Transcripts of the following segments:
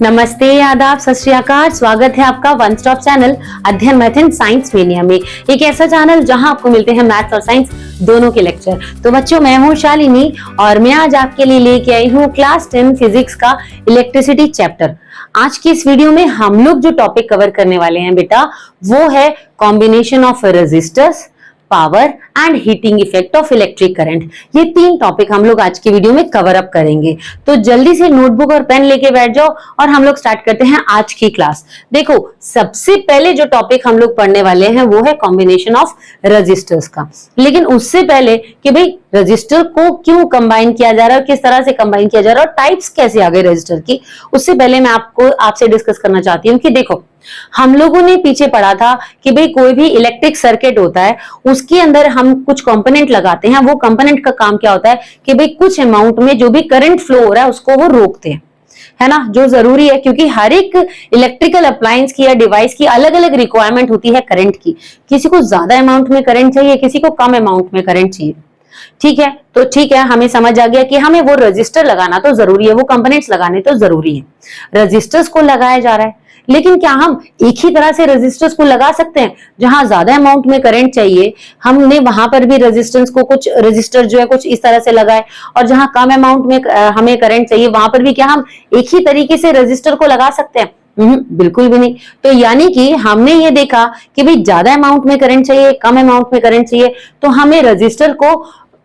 नमस्ते, आदाब, सत श्री अकाल। स्वागत है आपका वन स्टॉप चैनल अध्ययन मैथ एंड साइंस मेनिया में। एक ऐसा चैनल जहां आपको मिलते हैं मैथ्स और साइंस दोनों के लेक्चर। तो बच्चों, मैं हूं शालिनी और मैं आज आपके लिए लेके आई हूं क्लास 10 फिजिक्स का इलेक्ट्रिसिटी चैप्टर। आज की इस वीडियो में हम लोग जो टॉपिक कवर करने वाले हैं बेटा, वो है combination of resistors, power and heating effect of electric current. ये तीन टॉपिक हम लोग आज की वीडियो में कवर अप करेंगे। तो जल्दी से नोटबुक और पेन लेके बैठ जाओ और हम लोग स्टार्ट करते हैं आज की क्लास। देखो, सबसे पहले जो टॉपिक हम लोग पढ़ने वाले हैं वो है कॉम्बिनेशन ऑफ रजिस्टर्स का। लेकिन उससे पहले कि भाई रजिस्टर को क्यों कंबाइन किया जा रहा है, किस तरह से कंबाइन किया जा रहा है और टाइप्स कैसे आ गए रजिस्टर की, उससे पहले मैं आपसे डिस्कस करना चाहती हूँ कि देखो, हम लोगों ने पीछे पढ़ा था कि भाई कोई भी इलेक्ट्रिक सर्किट होता है, उसके अंदर हम कुछ कंपोनेंट लगाते हैं। वो कंपोनेंट का काम क्या होता है कि भाई कुछ अमाउंट में जो भी करंट फ्लो हो रहा है उसको वो रोकते हैं, है ना, जो जरूरी है, क्योंकि हर एक इलेक्ट्रिकल अप्लायंस की या डिवाइस की अलग अलग रिक्वायरमेंट होती है करंट की। किसी को ज्यादा अमाउंट में करंट चाहिए, किसी को कम अमाउंट में करंट चाहिए। ठीक है, तो ठीक है, हमें समझ आ गया कि हमें वो रजिस्टर लगाना तो जरूरी है, वो कंपोनेंट्स लगाने तो जरूरी है। रजिस्टर्स को लगाया जा रहा है, लेकिन क्या हम एक ही तरह से रेजिस्टेंस को लगा सकते हैं? जहां ज्यादा अमाउंट में करंट चाहिए हमने वहां पर भी रेजिस्टेंस को कुछ रजिस्टर जो है कुछ इस तरह से लगाए, और जहां कम अमाउंट में हमें करंट चाहिए वहां पर भी क्या हम एक ही तरीके से रजिस्टर को लगा सकते हैं? बिल्कुल भी नहीं। तो यानी कि हमने ये देखा कि भाई ज्यादा अमाउंट में करंट चाहिए, कम अमाउंट में करंट चाहिए, तो हमें रजिस्टर को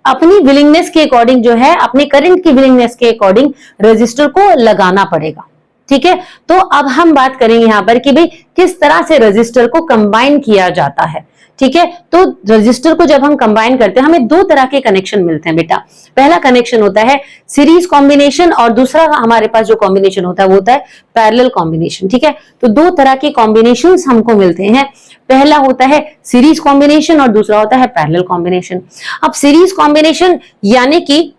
अपनी विलिंगनेस के अकॉर्डिंग जो है, अपने करंट की विलिंगनेस के अकॉर्डिंग रजिस्टर को लगाना पड़ेगा। ठीक है, तो अब हम बात करेंगे यहां पर कि भाई किस तरह से रजिस्टर को कंबाइन किया जाता है। ठीक है, तो रजिस्टर को जब हम कंबाइन करते हैं हमें दो तरह के कनेक्शन मिलते हैं बेटा। पहला कनेक्शन होता है सीरीज कॉम्बिनेशन और दूसरा हमारे पास जो कॉम्बिनेशन होता है वो होता है पैरेलल कॉम्बिनेशन। ठीक है, तो दो तरह के कॉम्बिनेशंस हमको मिलते हैं। पहला होता है सीरीज कॉम्बिनेशन और दूसरा होता है पैरेलल कॉम्बिनेशन। अब सीरीज कॉम्बिनेशन यानी कि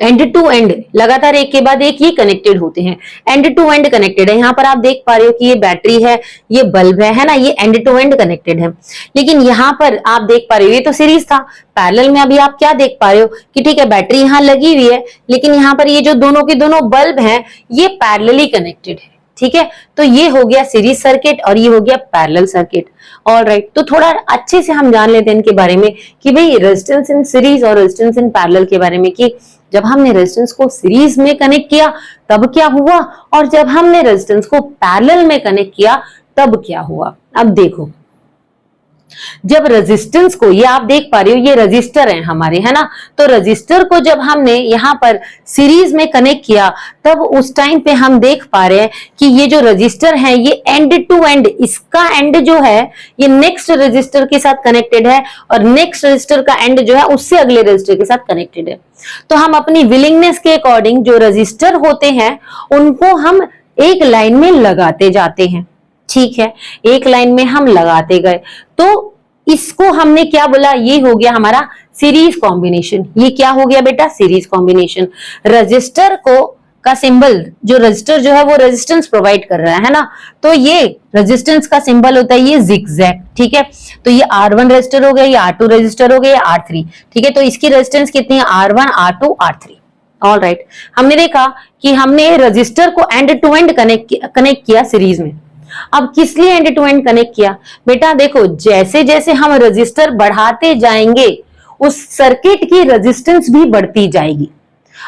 एंड टू एंड लगातार एक के बाद एक ये कनेक्टेड होते हैं, एंड टू एंड कनेक्टेड है। यहाँ पर आप देख पा रहे हो कि ये बैटरी है, ये बल्ब है ना, ये एंड टू एंड कनेक्टेड है। लेकिन यहाँ पर आप देख पा रहे हो ये तो सीरीज था। पैरेलल में अभी आप क्या देख पा रहे हो कि ठीक है, बैटरी यहाँ लगी हुई है, लेकिन यहाँ पर ये जो दोनों के दोनों बल्ब हैं ये पैरेलली कनेक्टेड है। ठीक है, तो ये हो गया सीरीज सर्किट और ये हो गया पैरेलल सर्किट। ऑलराइट, तो थोड़ा अच्छे से हम जान लेते हैं इनके बारे में कि भाई रेजिस्टेंस इन सीरीज और रेजिस्टेंस इन पैरेलल के बारे में, कि जब हमने रेजिस्टेंस को सीरीज में कनेक्ट किया तब क्या हुआ और जब हमने रेजिस्टेंस को पैरेलल में कनेक्ट किया तब क्या हुआ। अब देखो, जब रेजिस्टेंस को, ये आप देख पा रहे हो ये रजिस्टर है हमारे, है ना, तो रजिस्टर को जब हमने यहाँ पर सीरीज में कनेक्ट किया तब उस टाइम पे हम देख पा रहे हैं कि ये जो रजिस्टर है ये एंड टू एंड, इसका एंड जो है ये नेक्स्ट रजिस्टर के साथ कनेक्टेड है और नेक्स्ट रजिस्टर का एंड जो है उससे अगले रजिस्टर के साथ कनेक्टेड है। तो हम अपनी विलिंगनेस के अकॉर्डिंग जो रजिस्टर होते हैं उनको हम एक लाइन में लगाते जाते हैं। ठीक है, एक लाइन में हम लगाते गए, तो इसको हमने क्या बोला, ये हो गया हमारा सीरीज कॉम्बिनेशन। ये क्या हो गया बेटा? Series combination. रजिस्टर को का सिंबल, जो रजिस्टर जो है वो रेजिस्टेंस प्रोवाइड कर रहा है ना, तो ये रेजिस्टेंस का सिंबल होता है ये जिगजैग। ठीक है, तो ये R1 रजिस्टर हो गया, ये R2 रजिस्टर हो गया, ये R3। ठीक है, तो इसकी रेजिस्टेंस कितनी है? R1, R2, R3। ऑलराइट, हमने देखा कि हमने रजिस्टर को एंड टू एंड कनेक्ट किया सीरीज में। अब किस लिए एंड टू एंड कनेक्ट किया बेटा? देखो, जैसे जैसे हम रजिस्टर बढ़ाते जाएंगे उस सर्किट की रेजिस्टेंस भी बढ़ती जाएगी।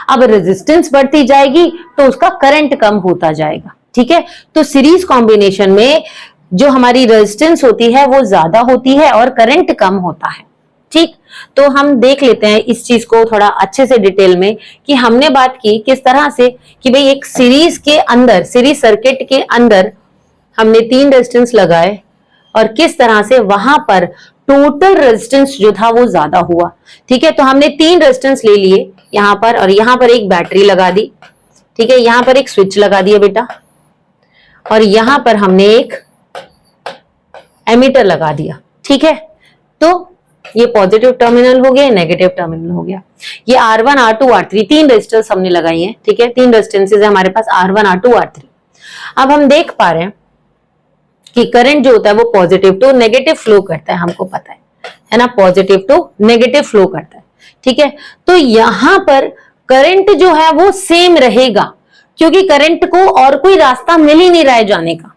अब रेजिस्टेंस बढ़ती जाएगी तो उसका करंट कम होता जाएगा। ठीक है, तो सीरीज कॉम्बिनेशन में जो हमारी रेजिस्टेंस होती है वो ज्यादा होती है और करंट कम होता है। ठीक, तो हम देख लेते हैं इस चीज को थोड़ा अच्छे से डिटेल में कि हमने बात की किस तरह से कि भाई एक सीरीज के अंदर, सीरीज सर्किट के अंदर हमने 3 रेजिस्टेंस लगाए और किस तरह से वहां पर टोटल रेजिस्टेंस जो था वो ज्यादा हुआ। ठीक है, तो हमने 3 रेजिस्टेंस ले लिए यहां पर और यहां पर एक बैटरी लगा दी। ठीक है, यहां पर एक स्विच लगा दिया बेटा और यहां पर हमने एक एमीटर लगा दिया। ठीक है, तो ये पॉजिटिव टर्मिनल हो गया, नेगेटिव टर्मिनल हो गया। ये R1, R2, R3 3 रेजिस्टर्स हमने लगाई हैं। ठीक है, 3 रेजिस्टेंसेस है हमारे पास R1, R2, R3। अब हम देख पा रहे हैं कि करंट जो होता है वो पॉजिटिव टू नेगेटिव फ्लो करता है, हमको पता है ना, पॉजिटिव टू नेगेटिव फ्लो करता है। ठीक है, तो यहां पर करंट जो है वो सेम रहेगा, क्योंकि करंट को और कोई रास्ता मिल ही नहीं रहा है जाने का,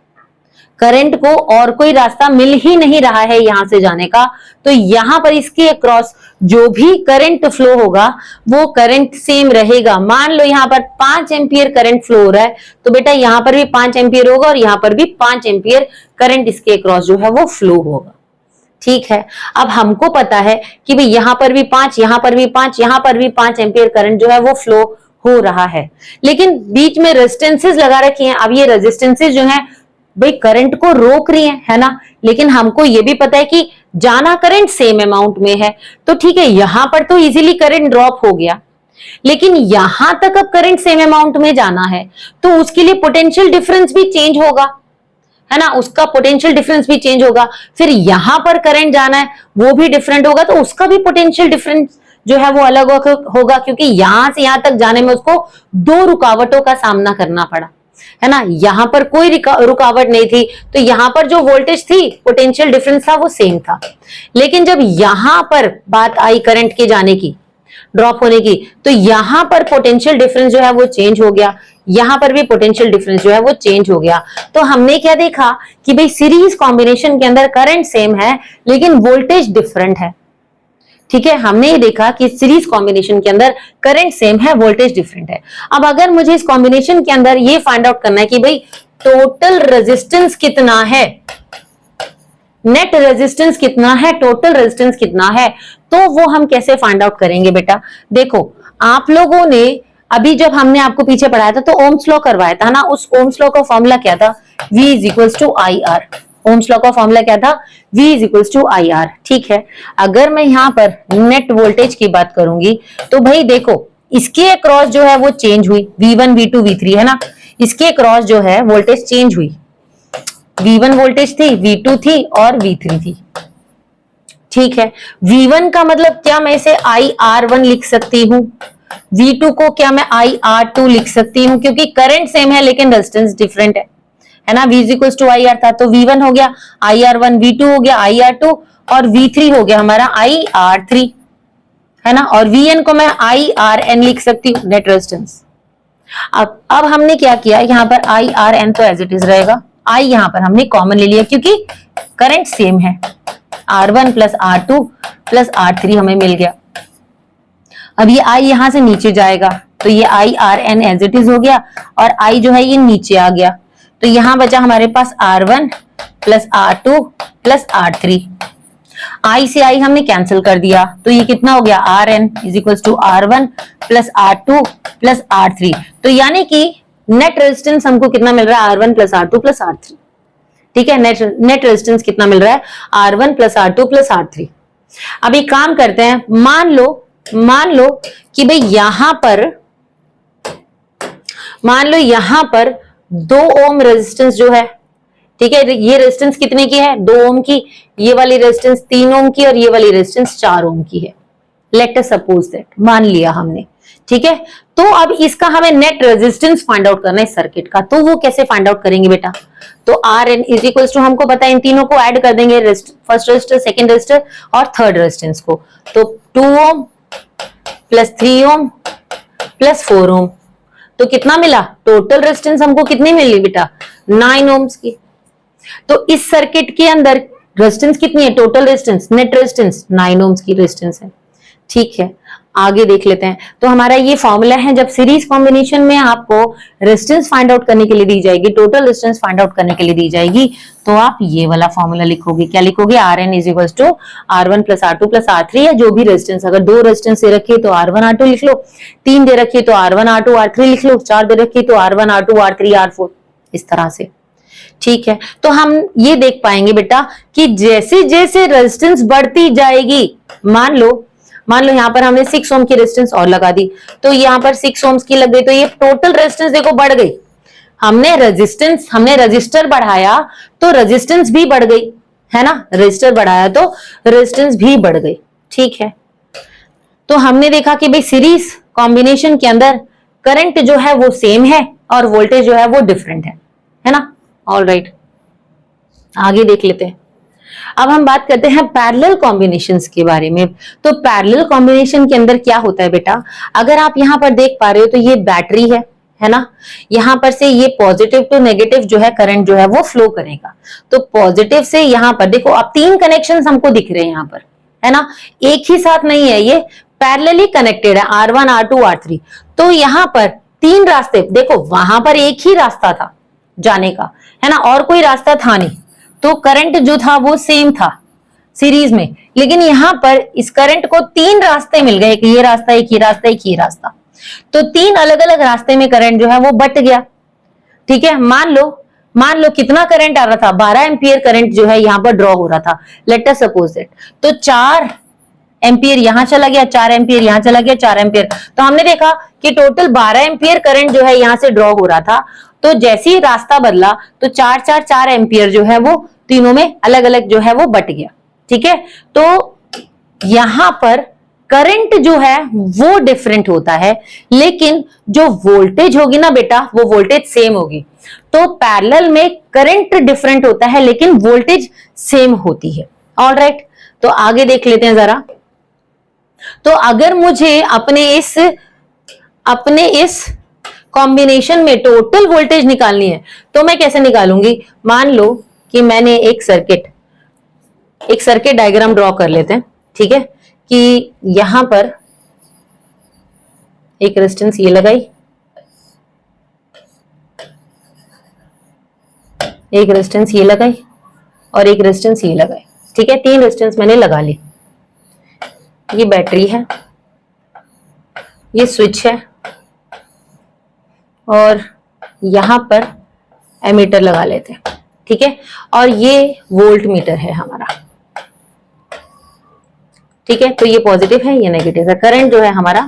करंट को और कोई रास्ता मिल ही नहीं रहा है यहां से जाने का। तो यहां पर इसके अक्रॉस जो भी करंट फ्लो होगा वो करंट सेम रहेगा। मान लो यहां पर 5 एम्पियर करंट फ्लो हो रहा है, तो बेटा यहां पर भी 5 एम्पियर होगा और यहां पर भी 5 एम्पियर करंट इसके अक्रॉस जो है वो फ्लो होगा। ठीक है, अब हमको पता है कि भाई यहां पर भी 5, यहां पर भी 5, यहां पर भी 5 एम्पियर करंट जो है वो फ्लो हो रहा है, लेकिन बीच में रेजिस्टेंसेस लगा रखी हैं। अब ये रेजिस्टेंसेस जो है भाई करंट को रोक रही है ना, लेकिन हमको ये भी पता है कि जाना करंट सेम अमाउंट में है। तो ठीक है, यहां पर तो इजीली करंट ड्रॉप हो गया, लेकिन यहां तक अब करंट सेम अमाउंट में जाना है तो उसके लिए पोटेंशियल डिफरेंस भी चेंज होगा, है ना, उसका पोटेंशियल डिफरेंस भी चेंज होगा। फिर यहां पर करंट जाना है वो भी डिफरेंट होगा, तो उसका भी पोटेंशियल डिफरेंस जो है वो अलग होगा, क्योंकि यहां से यहां तक जाने में उसको 2 रुकावटों का सामना करना पड़ा, है ना। यहां पर कोई रुकावट नहीं थी, तो यहां पर जो वोल्टेज थी, पोटेंशियल डिफरेंस था वो सेम था। लेकिन जब यहां पर बात आई करंट के जाने की, ड्रॉप होने की, तो यहां पर पोटेंशियल डिफरेंस जो है वो चेंज हो गया, यहां पर भी पोटेंशियल डिफरेंस जो है वो चेंज हो गया। तो हमने क्या देखा कि भाई सीरीज कॉम्बिनेशन के अंदर करंट सेम है लेकिन वोल्टेज डिफरेंट है। ठीक है, हमने ये देखा कि सीरीज कॉम्बिनेशन के अंदर करंट सेम है, वोल्टेज डिफरेंट है। अब अगर मुझे इस कॉम्बिनेशन के अंदर ये फाइंड आउट करना है कि भाई टोटल रेजिस्टेंस कितना है, नेट रेजिस्टेंस कितना है, टोटल रेजिस्टेंस कितना है, तो वो हम कैसे फाइंड आउट करेंगे बेटा। देखो, आप लोगों ने अभी जब हमने आपको पीछे पढ़ाया था तो ओम्स लॉ करवाया था ना, उस ओम्स लॉ का फॉर्मूला क्या था, V is equals to I R. Ohm's law का फॉर्मूला क्या था, V is equals to I R. ठीक है, अगर मैं यहां पर नेट वोल्टेज की बात करूंगी तो भाई देखो इसके अक्रॉस जो है वो चेंज हुई, V1 V2 V3, है ना, इसके अक्रॉस जो है वोल्टेज चेंज हुई। V1 वोल्टेज थी, V2 थी और V3 थी। ठीक है, V1 का मतलब क्या मैं इसे IR1 लिख सकती हूँ, V2 को क्या मैं IR2 लिख सकती हूँ, क्योंकि करंट सेम है लेकिन रेजिस्टेंस डिफरेंट है ना। V is equals to I R था तो V1 हो गया IR1, V2 हो गया IR2 और V3 हो गया हमारा IR3, है ना। और Vn को मैं IRN लिख सकती हूँ, नेट रेजिस्टेंस। अब हमने क्या किया, यहाँ पर IRN तो एज इट इज रहेगा, I यहाँ पर हमने कॉमन ले लिया क्योंकि करंट सेम है, R1 plus R2 plus R3 हमें मिल गया। अब ये I यहां से नीचे जाएगा तो ये IRN एज इट इज हो गया और I जो है ये नीचे आ गया, तो यहां बचा हमारे पास R1 plus R2 plus R3। I से I हमने कैंसिल कर दिया तो ये कितना हो गया, RN is equals to R1 plus R2 plus R3। तो यानी कि नेट रेजिस्टेंस हमको कितना मिल रहा है, R1 plus R2 plus R3। ठीक है, नेट रेजिस्टेंस कितना मिल रहा है, R1 plus R2 plus R3। अब एक काम करते हैं, मान लो कि भाई यहां पर 2 ओम रेजिस्टेंस जो है, ठीक है, ये रेजिस्टेंस कितने की है, 2 ओम की, ये वाली रेजिस्टेंस 3 ओम की और ये वाली रेजिस्टेंस 4 ओम की है। लेट अस सपोज दैट, मान लिया हमने। ठीक है, तो अब इसका हमें नेट रेजिस्टेंस फाइंड आउट करना है सर्किट का, तो वो कैसे फाइंड आउट करेंगे बेटा। तो RN इज इक्वल्स टू हमको पता है, इन तीनों को ऐड कर देंगे, फर्स्ट रेजिस्टर, सेकंड रेजिस्टर और थर्ड रेजिस्टेंस को। तो 2 ओम प्लस 3 ओम प्लस 4 ओम, तो कितना मिला, टोटल रेजिस्टेंस हमको कितनी मिली बेटा, 9 ओम्स की। तो इस सर्किट के अंदर रेजिस्टेंस कितनी है, total resistance, net resistance 9 ohms की रेजिस्टेंस है। ठीक है, आगे देख लेते हैं। तो हमारा ये फॉर्मूला है, जब सीरीज कॉम्बिनेशन में आपको रेजिस्टेंस फाइंड आउट करने के लिए दी जाएगी, टोटल रेजिस्टेंस फाइंड आउट करने के लिए दी जाएगी, तो आप ये वाला फॉर्मूला लिखोगे। क्या लिखोगे, RN is equals to R1 plus R2 plus R3, या जो भी रेजिस्टेंस, अगर 2 रेजिस्टेंस दे रखी है तो R1 R2 लिख लो, 3 दे रखी है तो R1 R2 R3 लिख लो, 4 दे रखी है तो R1 R2 R3 R4, इस तरह से। ठीक है, तो हम ये देख पाएंगे बेटा कि जैसे जैसे रेजिस्टेंस बढ़ती जाएगी, मान लो यहाँ पर हमने 6 ओम की रेजिस्टेंस और लगा दी, तो यहाँ पर 6 ओम्स की लग गई, तो ये टोटल रेजिस्टेंस देखो बढ़ गई। हमने रजिस्टर बढ़ाया तो रेजिस्टेंस भी बढ़ गई, है ना, रजिस्टर बढ़ाया तो रेजिस्टेंस भी बढ़ गई। ठीक है, तो हमने देखा कि भाई सीरीज कॉम्बिनेशन के अंदर करंट जो है वो सेम है और वोल्टेज जो है वो डिफरेंट है ना। ऑल राइट, आगे देख लेते हैं। अब हम बात करते हैं पैरेलल कॉम्बिनेशंस के बारे में। तो पैरेलल कॉम्बिनेशन के अंदर क्या होता है बेटा, अगर आप यहां पर देख पा रहे हो तो ये बैटरी है है ना। यहां पर से ये पॉजिटिव टू नेगेटिव जो है करंट जो है वो फ्लो करेगा। तो पॉजिटिव से यहां पर देखो अब 3 कनेक्शंस हमको दिख रहे हैं यहां पर, है ना, एक ही साथ नहीं है, ये पैरेलली कनेक्टेड है, R1 R2 R3। तो यहां पर 3 रास्ते, देखो वहां पर एक ही रास्ता था जाने का, है ना, और कोई रास्ता था नहीं, तो करंट जो था वो सेम था सीरीज में। लेकिन यहां पर इस करंट को 3 रास्ते मिल गए, एक ये रास्ता, एक ये रास्ता, एक ये रास्ता। तो 3 अलग अलग रास्ते में करंट जो है वो बट गया। ठीक है, मान लो कितना करंट आ रहा था, 12 एम्पियर करंट जो है यहां पर ड्रॉ हो रहा था, लेट अस सपोज दैट। तो 4 एम्पियर यहां चला गया, 4 एम्पियर यहां चला गया, 4 एम्पियर। तो हमने देखा कि टोटल 12 एम्पियर करंट जो है यहां से ड्रॉ हो रहा था। तो जैसे ही रास्ता बदला तो 4 एम्पियर जो है वो तीनों में अलग अलग जो है वो बट गया। ठीक है, तो यहां पर करंट जो है वो डिफरेंट होता है, लेकिन जो वोल्टेज होगी ना बेटा वो वोल्टेज सेम होगी। तो पैरेलल में करंट डिफरेंट होता है लेकिन वोल्टेज सेम होती है। ऑलराइट, तो आगे देख लेते हैं जरा। तो अगर मुझे अपने इस कॉम्बिनेशन में टोटल वोल्टेज निकालनी है तो मैं कैसे निकालूंगी। मान लो कि मैंने एक सर्किट डायग्राम ड्रॉ कर लेते हैं। ठीक है, कि यहां पर एक रेजिस्टेंस ये लगाई, एक रेजिस्टेंस ये लगाई और एक रेजिस्टेंस ये लगाई। ठीक है, 3 रेजिस्टेंस मैंने लगा ली। ये बैटरी है, ये स्विच है और यहां पर एमीटर लगा लेते हैं। ठीक है, और ये वोल्ट मीटर है हमारा। ठीक है, तो ये पॉजिटिव है, ये नेगेटिव है। करंट जो है हमारा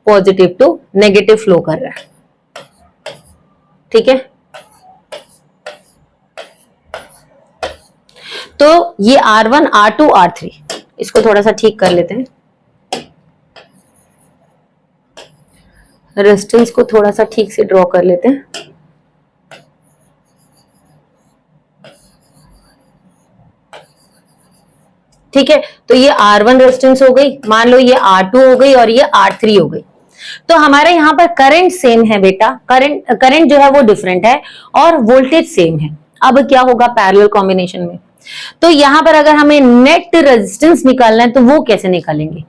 पॉजिटिव टू नेगेटिव फ्लो कर रहा है। ठीक है, तो ये R1 R2 R3, इसको थोड़ा सा ठीक कर लेते हैं, रेजिस्टेंस को थोड़ा सा ठीक से ड्रॉ कर लेते हैं। ठीक है, तो ये R1 रेजिस्टेंस हो गई, मान लो ये R2 हो गई और ये R3 हो गई। तो हमारे यहाँ पर करंट सेम है बेटा, करंट जो है वो डिफरेंट है और वोल्टेज सेम है। अब क्या होगा पैरेलल कॉम्बिनेशन में, तो यहां पर अगर हमें नेट रेजिस्टेंस निकालना है तो वो कैसे निकालेंगे।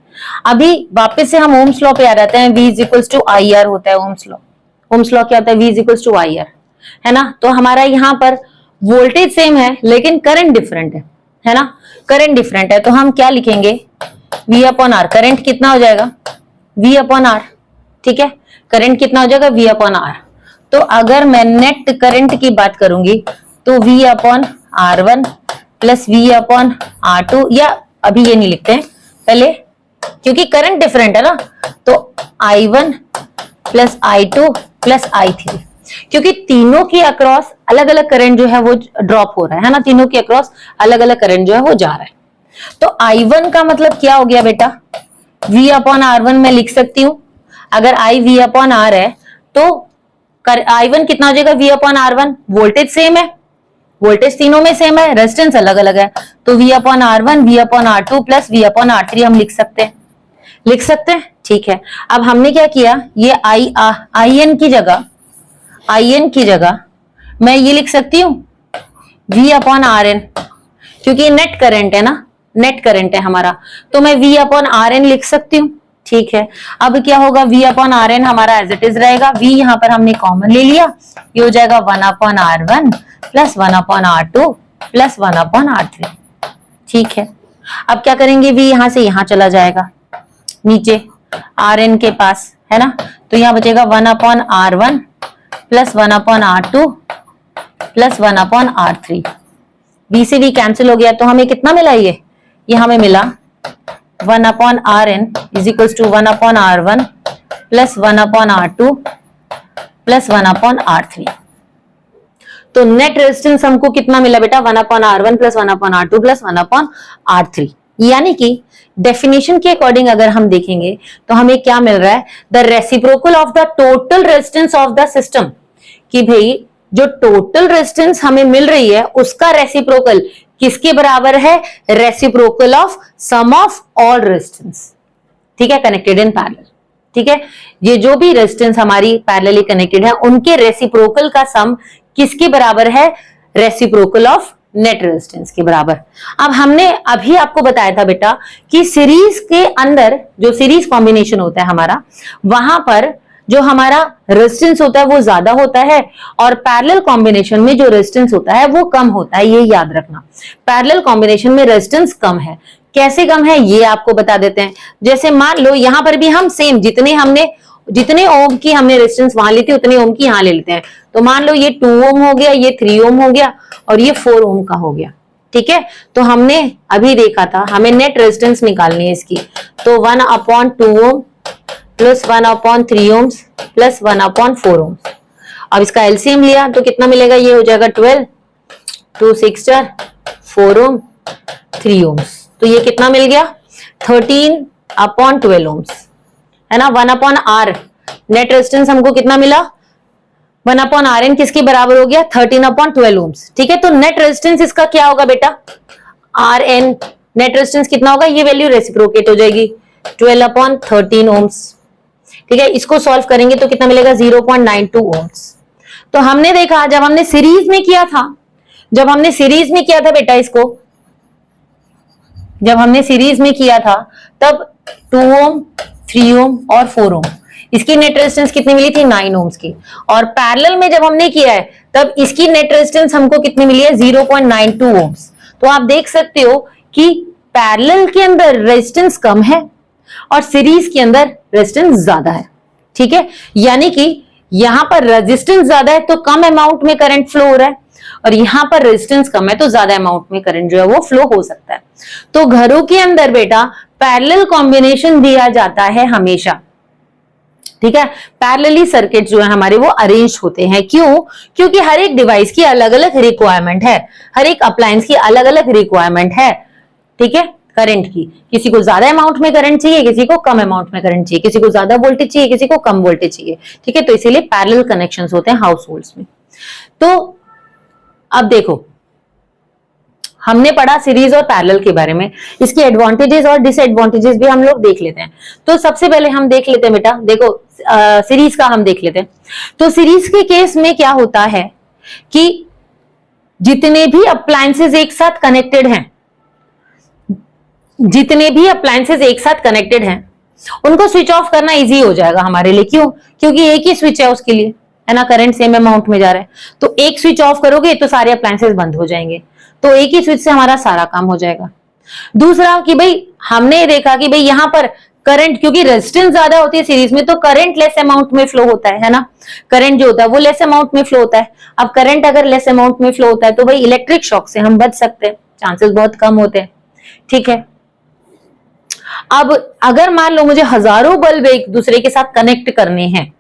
अभी वापस से हम ओम्स लॉ पे आ जाते हैं, V इक्वल्स टू IR होता है ओम्स लॉ। ओम्स लॉ क्या होता है, V इक्वल्स टू IR, है ना। तो हमारा यहाँ पर वोल्टेज सेम है लेकिन करंट डिफरेंट है ना, करंट डिफरेंट है। तो हम क्या लिखेंगे, V अपॉन R। करंट कितना हो जाएगा, V अपॉन R। ठीक है, करंट कितना हो जाएगा, V अपॉन R। तो अगर मैं नेट करंट की बात करूंगी तो V upon R1 plus V upon R2, या अभी ये नहीं लिखते हैं पहले क्योंकि करंट डिफरेंट है ना, तो I1 plus I2 plus I3, क्योंकि तीनों के अक्रॉस अलग अलग करंट जो है वो ड्रॉप हो रहा है ना, तीनों के अक्रॉस अलग अलग करंट जो है वो जा रहा है। तो I1 का मतलब क्या हो गया बेटा, V अपॉन R1 में लिख सकती हूं। अगर I V अपॉन R है तो I1 कितना हो जाएगा, V upon R1। Voltage same है, वोल्टेज तीनों में सेम है, रेजिस्टेंस अलग अलग है, तो V upon R1 V upon R2 plus V upon R3 हम लिख सकते हैं। ठीक है, अब हमने क्या किया, ये IN की जगह मैं ये लिख सकती हूं V अपॉन RN, क्योंकि नेट करंट है ना, नेट करंट है हमारा, तो मैं V अपॉन RN लिख सकती हूँ। ठीक है, अब क्या होगा, V अपॉन RN हमारा एज इट इज रहेगा, V यहाँ पर हमने कॉमन ले लिया, ये हो जाएगा 1 upon R1 plus 1 upon R2 plus 1 upon R3। ठीक है, अब क्या करेंगे, V यहां से यहां चला जाएगा नीचे RN के पास, है ना, तो यहां बचेगा 1 upon R1 plus 1 upon R2 plus 1 upon R3। V से V कैंसिल हो गया, तो हमें कितना मिला, ये हमें मिला 1 upon RN is equals to 1 upon R1 plus 1 upon R2 plus 1 upon R3। तो नेट रेजिस्टेंस हमको कितना मिला बेटा, 1 upon R1 plus 1 upon R2 plus 1 upon R3। यानी कि डेफिनेशन के अकॉर्डिंग अगर हम देखेंगे तो हमें क्या मिल रहा है, the reciprocal of the total resistance of the system, कि भाई जो टोटल रेजिस्टेंस हमें मिल रही है उसका रेसिप्रोकल किसके बराबर है, reciprocal of sum of all resistance. ठीक है, कनेक्टेड इन पैरेलल। ठीक है, ये जो भी रेजिस्टेंस हमारी पैरेलली कनेक्टेड है उनके रेसिप्रोकल का सम किसके बराबर है? रेसिप्रोकल ऑफ नेट रेजिस्टेंस के बराबर। अब हमने अभी आपको बताया था बेटा कि सीरीज के अंदर जो सीरीज कॉम्बिनेशन होता है हमारा, वहां पर जो हमारा रेजिस्टेंस होता है वो ज्यादा होता है और पैरेलल कॉम्बिनेशन में जो रेजिस्टेंस होता है वो कम होता है। ये याद रखना, पैरेलल कॉम्बिनेशन में रेजिस्टेंस कम है। कैसे कम है ये आपको बता देते हैं। जैसे मान लो यहां पर भी हम सेम जितने ओम की हमने रेजिस्टेंस वहां ली थी उतने ओम की यहां ले लेते हैं। तो मान लो ये 2 ओम हो गया, ये 3 ओम हो गया और ये 4 ओम का हो गया। ठीक है, तो हमने अभी देखा था हमें नेट रेजिस्टेंस निकालनी है इसकी, तो 1/2 ohm plus 1/3 ohms plus 1/4 ohms. अब इसका एलसीएम लिया तो कितना मिलेगा? ये हो जाएगा 12, 2 6 4 ओम 3 ओम्स। तो ये कितना मिल गया? 13/12 ओम्स, है ना। 1/r नेट रेजिस्टेंस हमको कितना मिला? 1/Rn किसके बराबर हो गया? 13/12 ओम्स। ठीक है, तो नेट रेजिस्टेंस इसका क्या होगा बेटा? Rn नेट रेजिस्टेंस कितना होगा? ये वैल्यू रेसिप्रोकेट हो जाएगी 12/13 ओम्स। ठीक है, इसको सॉल्व करेंगे तो कितना मिलेगा? 0.92 ओम्स। तो हमने देखा जब हमने सीरीज में किया था बेटा इसको, जब हमने सीरीज में किया था तब 2 ओम 3 ओम और 4 ओम इसकी नेट रेजिस्टेंस कितनी मिली थी? 9 ओम्स की। और पैरेलल में जब हमने किया है तब इसकी नेट रेजिस्टेंस हमको कितनी मिली है? 0.92 ओम्स। तो आप देख सकते हो कि पैरेलल के अंदर रेजिस्टेंस कम है और सीरीज के अंदर रेजिस्टेंस ज्यादा है। ठीक है, यानी कि यहां पर रेजिस्टेंस ज्यादा है तो कम अमाउंट में करंट फ्लो हो रहा है और यहां पर रेजिस्टेंस कम है तो ज्यादा अमाउंट में करंट जो है वो फ्लो हो सकता है। तो घरों के अंदर बेटा पैरेलल कॉम्बिनेशन दिया जाता है हमेशा। ठीक है, पैरेलली सर्किट जो है हमारे वो अरेंज होते हैं। क्यों? क्योंकि हर एक डिवाइस की अलग अलग रिक्वायरमेंट है, हर एक अप्लायंस की अलग अलग रिक्वायरमेंट है। ठीक है, करंट की, किसी को ज्यादा अमाउंट में करंट चाहिए, किसी को कम अमाउंट में करंट चाहिए, किसी को ज्यादा वोल्टेज चाहिए, किसी को कम वोल्टेज चाहिए। ठीक है, तो इसीलिए पैरेलल कनेक्शंस होते हैं हाउस होल्ड्स में। तो अब देखो हमने पढ़ा सीरीज और पैरेलल के बारे में, इसके एडवांटेजेस और डिसएडवांटेजेस भी हम लोग देख लेते हैं। तो सबसे पहले हम देख लेते हैं बेटा, देखो सीरीज का हम देख लेते हैं। तो सीरीज के केस में क्या होता है कि जितने भी अप्लायंसेस एक साथ कनेक्टेड हैं, उनको स्विच ऑफ करना इजी हो जाएगा हमारे लिए। क्यों? क्योंकि एक ही स्विच है उसके लिए, है ना, करंट सेम अमाउंट में जा रहा है। तो एक स्विच ऑफ करोगे तो सारे अप्लायंसेस बंद हो जाएंगे, तो एक ही स्विच से हमारा सारा काम हो जाएगा। दूसरा कि भाई हमने देखा कि भाई यहां पर करंट, क्योंकि रेजिस्टेंस ज्यादा होती है सीरीज में तो करंट लेस अमाउंट में फ्लो होता है ना, करंट जो होता है वो लेस अमाउंट में फ्लो होता है। अब करंट अगर लेस अमाउंट में फ्लो होता है तो भाई इलेक्ट्रिक शॉक से हम बच सकते हैं, चांसेस बहुत कम होते हैं। ठीक है, अब अगर मान लो मुझे हजारों बल्ब एक दूसरे के साथ कनेक्ट करने हैं,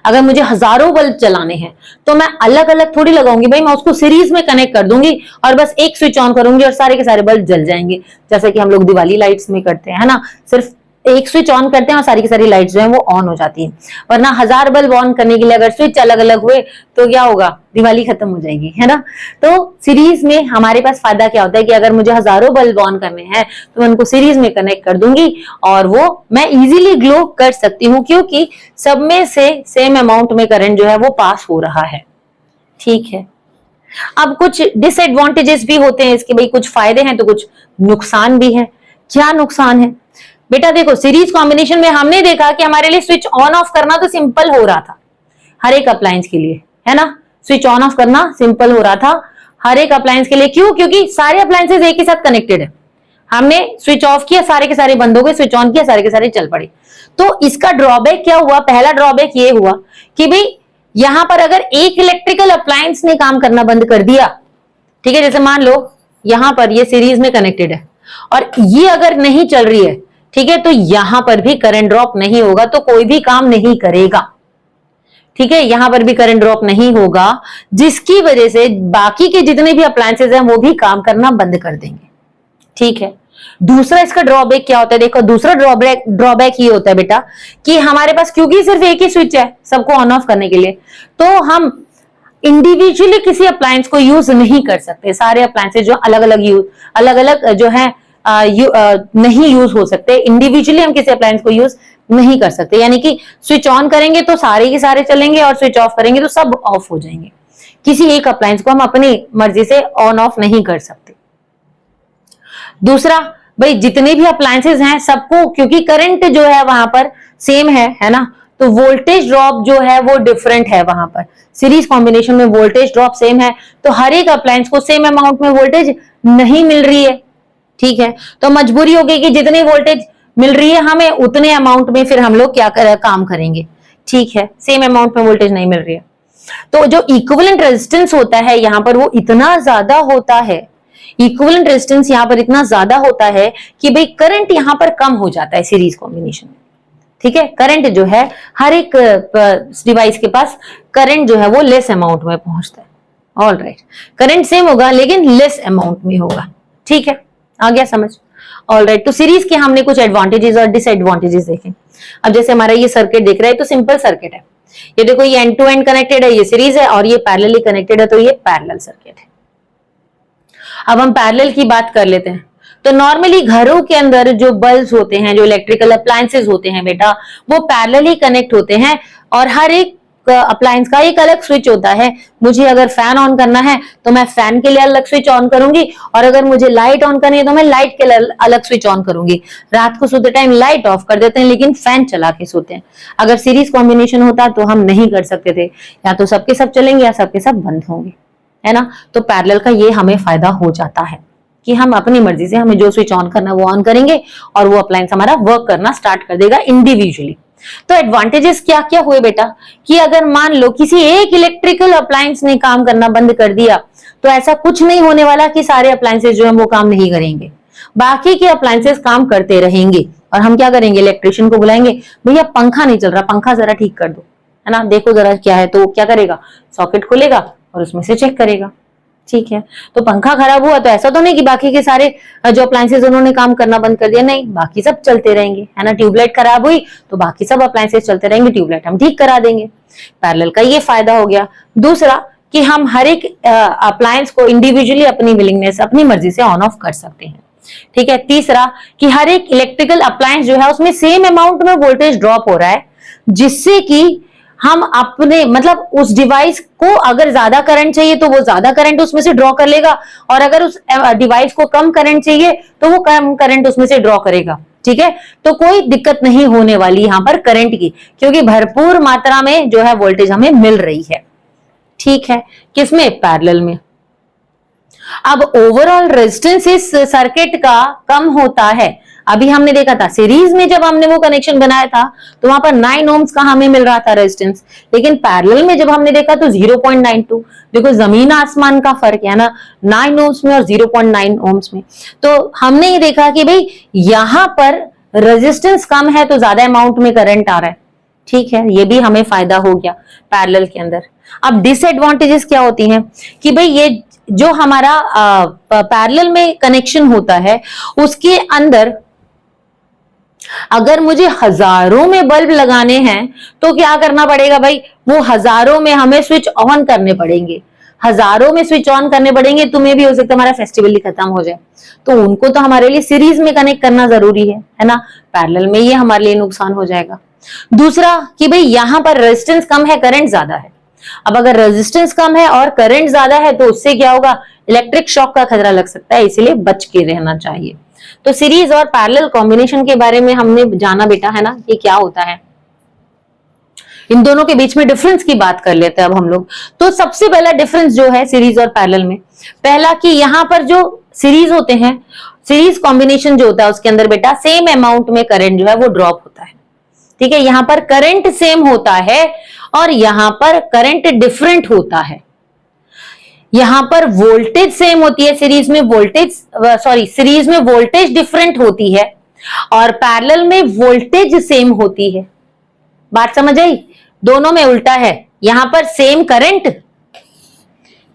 अगर मुझे हजारों बल्ब चलाने हैं तो मैं अलग अलग थोड़ी लगाऊंगी भाई, मैं उसको सीरीज में कनेक्ट कर दूंगी और बस एक स्विच ऑन करूंगी और सारे के सारे बल्ब जल जाएंगे, जैसे कि हम लोग दिवाली लाइट्स में करते हैं, है ना। सिर्फ एक स्विच ऑन करते हैं और सारी की सारी लाइट्स जो है वो ऑन हो जाती है। वरना 1000 बल्ब ऑन करने के लिए अगर स्विच अलग अलग हुए तो क्या होगा? दिवाली खत्म हो जाएगी, है ना। तो सीरीज में हमारे पास फायदा क्या होता है कि अगर मुझे हजारों बल्ब ऑन करने हैं तो मैं उनको सीरीज में कनेक्ट कर दूंगी और वो मैं इजीली ग्लो कर सकती हूँ, क्योंकि सब में से सेम अमाउंट में करंट जो है वो पास हो रहा है। ठीक है, अब कुछ डिसएडवांटेजेस भी होते हैं इसके, भाई कुछ फायदे हैं तो कुछ नुकसान भी है। क्या नुकसान है बेटा? देखो सीरीज कॉम्बिनेशन में हमने देखा कि हमारे लिए स्विच ऑन ऑफ करना तो सिंपल हो रहा था हर एक अप्लायंस के लिए, है ना। स्विच ऑन ऑफ करना सिंपल हो रहा था हर एक अप्लायंस के लिए। क्यों? क्योंकि सारे अप्लायंसेस एक ही साथ कनेक्टेड है। हमने स्विच ऑफ किया, सारे के सारे बंद हो गए, स्विच ऑन किया, सारे के सारे चल पड़े। तो इसका ड्रॉबैक क्या हुआ? पहला ड्रॉबैक ये हुआ कि भाई यहां पर अगर एक इलेक्ट्रिकल अप्लायंस ने काम करना बंद कर दिया, ठीक है, जैसे मान लो यहां पर ये सीरीज में कनेक्टेड है और ये अगर नहीं चल रही है, ठीक है, तो यहां पर भी करंट ड्रॉप नहीं होगा तो कोई भी काम नहीं करेगा। ठीक है, यहां पर भी करंट ड्रॉप नहीं होगा, जिसकी वजह से बाकी के जितने भी अप्लायंसेस हैं वो भी काम करना बंद कर देंगे। ठीक है, दूसरा इसका ड्रॉबैक क्या होता है? देखो दूसरा ड्रॉबैक ये होता है बेटा कि हमारे पास क्योंकि सिर्फ एक ही स्विच है सबको ऑन ऑफ करने के लिए, तो हम इंडिविजुअली किसी अप्लायंस को यूज नहीं कर सकते। सारे अप्लायंसेस जो अलग अलग जो है नहीं यूज हो सकते, इंडिविजुअली हम किसी अप्लायंस को यूज नहीं कर सकते, यानी कि स्विच ऑन करेंगे तो सारे के सारे चलेंगे और स्विच ऑफ करेंगे तो सब ऑफ हो जाएंगे। किसी एक अप्लायंस को हम अपनी मर्जी से ऑन ऑफ नहीं कर सकते। दूसरा, भाई जितने भी अप्लायंसेस हैं सबको, क्योंकि करंट जो है वहां पर सेम है ना, तो वोल्टेज ड्रॉप जो है वो डिफरेंट है वहां पर। सीरीज कॉम्बिनेशन में वोल्टेज ड्रॉप सेम है, तो हर एक अप्लायंस को सेम अमाउंट में वोल्टेज नहीं मिल रही है, ठीक है। तो मजबूरी हो गई कि जितनी वोल्टेज मिल रही है हमें उतने अमाउंट में फिर हम लोग काम करेंगे, ठीक है। सेम अमाउंट में वोल्टेज नहीं मिल रही है, तो जो इक्विवेलेंट रेजिस्टेंस होता है यहाँ पर वो इतना ज्यादा होता है, इक्विवेलेंट रेजिस्टेंस यहाँ पर इतना ज्यादा होता है कि भाई करंट यहाँ पर कम हो जाता है सीरीज कॉम्बिनेशन में, ठीक है। करंट जो है हर एक डिवाइस के पास करंट जो है वो लेस अमाउंट में पहुंचता है। ऑल राइट, करंट सेम होगा लेकिन लेस अमाउंट में होगा, ठीक है। आ गया समझ? ऑल राइट, तो सीरीज के हमने कुछ एडवांटेजेस और डिसएडवांटेजेस देखे। अब जैसे हमारा ये सर्किट दिख रहा है तो सिंपल सर्किट है, ये देखो ये एंड टू एंड कनेक्टेड है, ये सीरीज है, और ये पैरेलली कनेक्टेड है, तो ये पैरेलल सर्किट है। अब हम पैरेलल की बात कर लेते हैं। तो नॉर्मली घरों के अंदर जो बल्ब्स होते हैं, जो इलेक्ट्रिकल अप्लायंसेस होते हैं बेटा, वो पैरेलली कनेक्ट होते हैं और हर एक अप्लायंस का एक अलग स्विच होता है। मुझे अगर फैन ऑन करना है तो मैं फैन के लिए अलग स्विच ऑन करूंगी, और अगर मुझे लाइट ऑन करनी है तो मैं लाइट के लिए अलग स्विच ऑन करूंगी। रात को सोते टाइम लाइट ऑफ कर देते हैं लेकिन फैन चला के सोते हैं। अगर सीरीज कॉम्बिनेशन होता तो हम नहीं कर सकते थे, या तो सबके सब चलेंगे या सबके सब बंद होंगे, है ना। तो पैरेलल का ये हमें फायदा हो जाता है कि हम अपनी मर्जी से हमें जो स्विच ऑन करना है वो ऑन करेंगे और वो अप्लायंस हमारा वर्क करना स्टार्ट कर देगा इंडिविजुअली। तो एडवांटेजेस क्या क्या हुए बेटा, कि अगर मान लो किसी एक इलेक्ट्रिकल अप्लायंस ने काम करना बंद कर दिया तो ऐसा कुछ नहीं होने वाला कि सारे अप्लायंसेस जो है वो काम नहीं करेंगे, बाकी के अप्लायंसेस काम करते रहेंगे। और हम क्या करेंगे, इलेक्ट्रिशियन को बुलाएंगे, भैया पंखा नहीं चल रहा, पंखा जरा ठीक कर दो, है ना, देखो जरा क्या है। तो क्या करेगा, सॉकेट खोलेगा और उसमें से चेक करेगा, ठीक है। तो पंखा खराब हुआ तो ऐसा तो नहीं कि बाकी के सारे जो अप्लायंसेस उन्होंने काम करना बंद कर दिया, नहीं, बाकी सब चलते रहेंगे, है ना। ट्यूबलाइट खराब हुई तो बाकी सब अप्लायंसेस चलते रहेंगे, ट्यूबलाइट हम ठीक करा देंगे। पैरेलल का ये फायदा हो गया। दूसरा कि हम हर एक अप्लायंस को इंडिविजुअली अपनी विलिंगनेस, अपनी मर्जी से ऑन ऑफ कर सकते हैं, ठीक है। तीसरा कि हर एक इलेक्ट्रिकल अप्लायंस जो है उसमें सेम अमाउंट में वोल्टेज ड्रॉप हो रहा है, जिससे कि हम अपने मतलब उस डिवाइस को अगर ज्यादा करंट चाहिए तो वो ज्यादा करंट उसमें से ड्रॉ कर लेगा, और अगर उस डिवाइस को कम करंट चाहिए तो वो कम करंट उसमें से ड्रॉ करेगा, ठीक है। तो कोई दिक्कत नहीं होने वाली यहाँ पर करंट की, क्योंकि भरपूर मात्रा में जो है वोल्टेज हमें मिल रही है, ठीक है। किसमें, पैरेलल में। अब ओवरऑल रेजिस्टेंस इस सर्किट का कम होता है। अभी हमने देखा था सीरीज में जब हमने वो कनेक्शन बनाया था तो वहां पर 9 ओम्स का हमें मिल रहा था रेजिस्टेंस, लेकिन पैरेलल में जब हमने देखा तो 0.92। देखो जमीन आसमान का फर्क है ना, 9 ओम्स में और 0.9 ओम्स में। तो हमने ये देखा कि भाई यहां पर रेजिस्टेंस कम है तो ज्यादा अमाउंट में करंट आ रहा है, ठीक है। ये भी हमें फायदा हो गया पैरेलल के अंदर। अब डिसएडवांटेजेस क्या होती हैं कि भाई ये जो हमारा पैरेलल में कनेक्शन होता है उसके अंदर अगर मुझे हजारों में बल्ब लगाने हैं तो क्या करना पड़ेगा भाई, वो हजारों में हमें स्विच ऑन करने पड़ेंगे, हजारों में स्विच ऑन करने पड़ेंगे। तुम्हें भी हो सकता है हमारा फेस्टिवल ही खत्म हो जाए, तो उनको तो हमारे लिए सीरीज में कनेक्ट करना जरूरी है ना। पैरेलल में ये हमारे लिए नुकसान हो जाएगा। दूसरा कि भाई यहां पर रेजिस्टेंस कम है, करंट ज्यादा है। अब अगर रेजिस्टेंस कम है और करंट ज्यादा है तो उससे क्या होगा, इलेक्ट्रिक शॉक का खतरा लग सकता है, इसीलिए बच के रहना चाहिए। तो सीरीज और पैरेलल कॉम्बिनेशन के बारे में हमने जाना बेटा, है ना, ये क्या होता है। इन दोनों के बीच में डिफरेंस की बात कर लेते हैं अब हम लोग। तो सबसे पहला डिफरेंस जो है सीरीज और पैरेलल में, पहला कि यहां पर जो सीरीज होते हैं, सीरीज कॉम्बिनेशन जो होता है उसके अंदर बेटा सेम अमाउंट में करंट जो है वो ड्रॉप होता है, ठीक है। यहां पर करंट सेम होता है और यहां पर करंट डिफरेंट होता है। यहां पर वोल्टेज सेम होती है, सीरीज में वोल्टेज डिफरेंट होती है, और पैरेलल में वोल्टेज सेम होती है। बात समझ आई, दोनों में उल्टा है। यहां पर सेम करंट,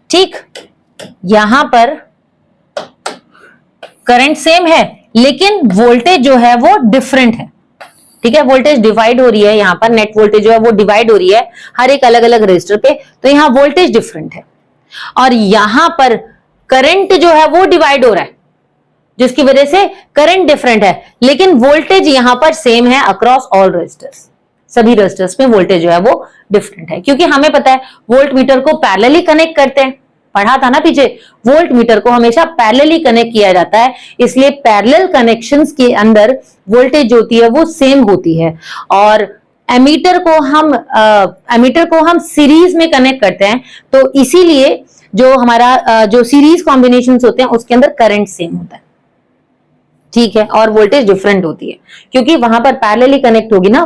ठीक, यहां पर करंट सेम है लेकिन वोल्टेज जो है वो डिफरेंट है, ठीक है। वोल्टेज डिवाइड हो रही है, यहां पर नेट वोल्टेज जो है वो डिवाइड हो रही है हर एक अलग अलग रजिस्टर पे, तो यहां वोल्टेज डिफरेंट है। और यहां पर करंट जो है वो डिवाइड हो रहा है, जिसकी वजह से करंट डिफरेंट है, लेकिन वोल्टेज यहां पर सेम है अक्रॉस ऑल रेजिस्टर्स। सभी रेजिस्टर्स में वोल्टेज जो है वो डिफरेंट है, क्योंकि हमें पता है वोल्ट मीटर को पैरेलली कनेक्ट करते हैं, पढ़ा था ना पीछे, वोल्ट मीटर को हमेशा पैरेलली कनेक्ट किया जाता है, इसलिए पैरेलल कनेक्शंस के अंदर वोल्टेज होती है वो सेम होती है। और एमीटर को हम सीरीज में कनेक्ट करते हैं, तो इसीलिए जो हमारा जो सीरीज कॉम्बिनेशंस होते हैं उसके अंदर करंट सेम होता है, ठीक है, और वोल्टेज डिफरेंट होती है क्योंकि वहां पर पैरेलली कनेक्ट होगी ना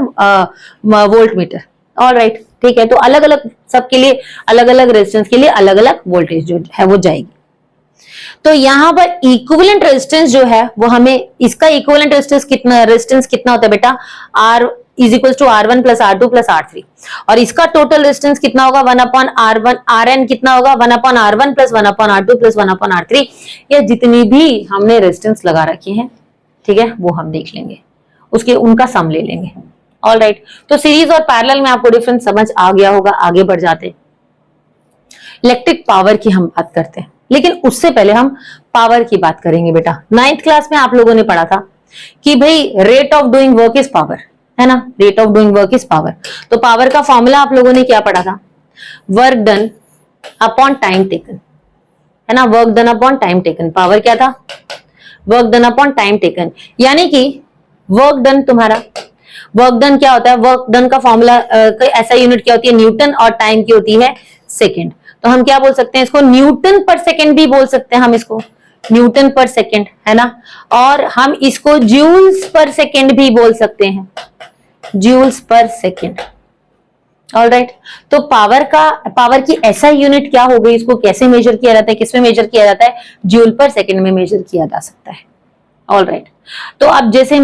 वोल्ट मीटर। ऑलराइट, ठीक है, तो अलग अलग सबके लिए अलग अलग रेजिस्टेंस के लिए अलग अलग वोल्टेज जो है वो जाएगी। तो यहां पर इक्विवेलेंट रेजिस्टेंस जो है वो हमें, इसका इक्विवेलेंट रेजिस्टेंस कितना होता है बेटा, R is equal to R1 plus R2 plus R3, और इसका टोटल रेजिस्टेंस कितना होगा 1 अपॉन R1, Rn कितना होगा 1 upon R1 plus 1 upon R2 plus 1 upon R3। ये जितनी भी हमने रेजिस्टेंस लगा रखी हैं, ठीक है, वो हम देख लेंगे, उनका सम ले लेंगे। ऑलराइट, तो सीरीज और पैरेलल में आपको डिफरेंस समझ आ गया होगा। आगे बढ़ जाते, इलेक्ट्रिक पावर की हम बात करते हैं, लेकिन उससे पहले हम पावर की बात करेंगे बेटा। 9th क्लास में आप लोगों ने पढ़ा था कि भाई rate of doing work is power, है ना, rate of doing work is power. तो पावर का फॉर्मूला आप लोगों ने क्या पढ़ा था, work done upon time taken, है ना, work done upon time taken. Power क्या था, work done upon time taken, यानी कि वर्क डन तुम्हारा, वर्क डन क्या होता है, वर्क डन का फॉर्मूला ऐसा यूनिट क्या होती है, न्यूटन, और टाइम की होती है सेकेंड। तो हम क्या बोल सकते हैं इसको, न्यूटन पर सेकेंड भी बोल सकते हैं हम इसको, न्यूटन पर सेकेंड, है ना, और हम इसको जूल्स पर सेकेंड भी बोल सकते हैं, जूल्स पर सेकेंड। ऑलराइट, तो पावर की ऐसा यूनिट क्या हो गई, इसको कैसे मेजर किया जाता है, किसमें मेजर किया जाता है, जूल पर सेकेंड में मेजर किया जा सकता है। ऑलराइट, तो अब जैसे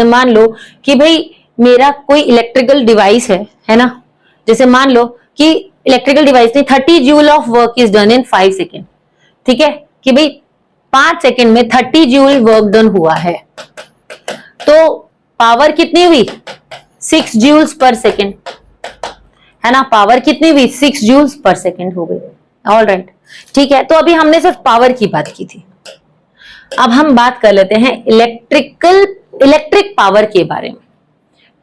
मान लो कि भाई मेरा कोई इलेक्ट्रिकल डिवाइस है ना, जैसे मान लो कि इलेक्ट्रिकल डिवाइस ने 30 joule of work is done in 5 second, ठीक है, कि भाई 5 सेकेंड में 30 जूल वर्क डन हुआ है, तो पावर कितनी हुई 6 जूल्स पर सेकेंड, है ना, पावर कितनी हुई 6 जूल्स पर सेकेंड हो गई। ऑलराइट, ठीक है, तो अभी हमने सिर्फ पावर की बात की थी, अब हम बात कर लेते हैं इलेक्ट्रिक पावर के बारे में,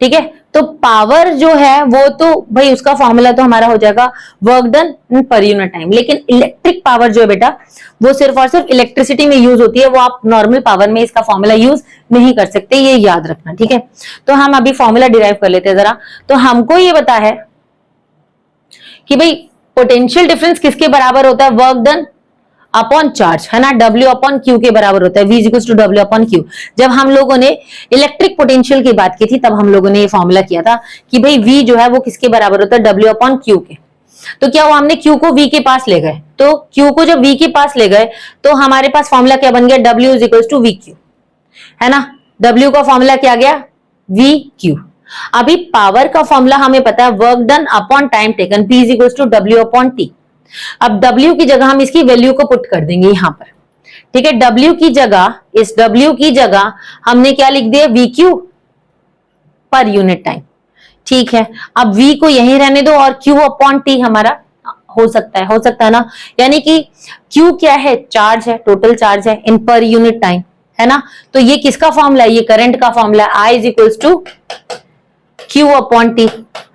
ठीक है। तो पावर जो है वो तो भाई उसका फॉर्मूला तो हमारा हो जाएगा work done per unit time, लेकिन इलेक्ट्रिक पावर जो है बेटा वो सिर्फ और सिर्फ इलेक्ट्रिसिटी में यूज होती है, वो आप नॉर्मल पावर में इसका फॉर्मूला यूज नहीं कर सकते, ये याद रखना, ठीक है। तो हम अभी फॉर्मूला डिराइव कर लेते हैं जरा। तो हमको ये पता है कि भाई पोटेंशियल डिफरेंस किसके बराबर होता है, वर्क डन अपॉन चार्ज, है ना, W अपॉन Q के बराबर होता है, V equal to W upon Q। जब हम लोगों ने इलेक्ट्रिक पोटेंशियल की बात की थी तब हम लोगों ने ये फॉर्मूला किया था कि भाई V जो है वो किसके बराबर होता है, W अपॉन Q के। तो क्या हुआ, हमने Q को V के पास ले गए, तो Q को जब V के पास ले गए तो हमारे पास फॉर्मूला क्या बन गया, W is equal to VQ, है ना, W का फॉर्मूला क्या गया, VQ। अभी पावर का फॉर्मूला हमें पता है work done upon time taken, P is equal to W upon T। अब W की जगह हम इसकी वैल्यू को पुट कर देंगे यहां पर, ठीक है, W की जगह, इस W की जगह हमने क्या लिख दिया, VQ पर यूनिट टाइम, ठीक है। अब V को यहीं रहने दो और Q अपॉन T हमारा हो सकता है ना, यानी कि Q क्या है, चार्ज है, टोटल चार्ज है इन पर यूनिट टाइम, है ना। तो ये किसका फॉर्मूला है, ये करंट का फॉर्मूला है, I is equal to Q upon T।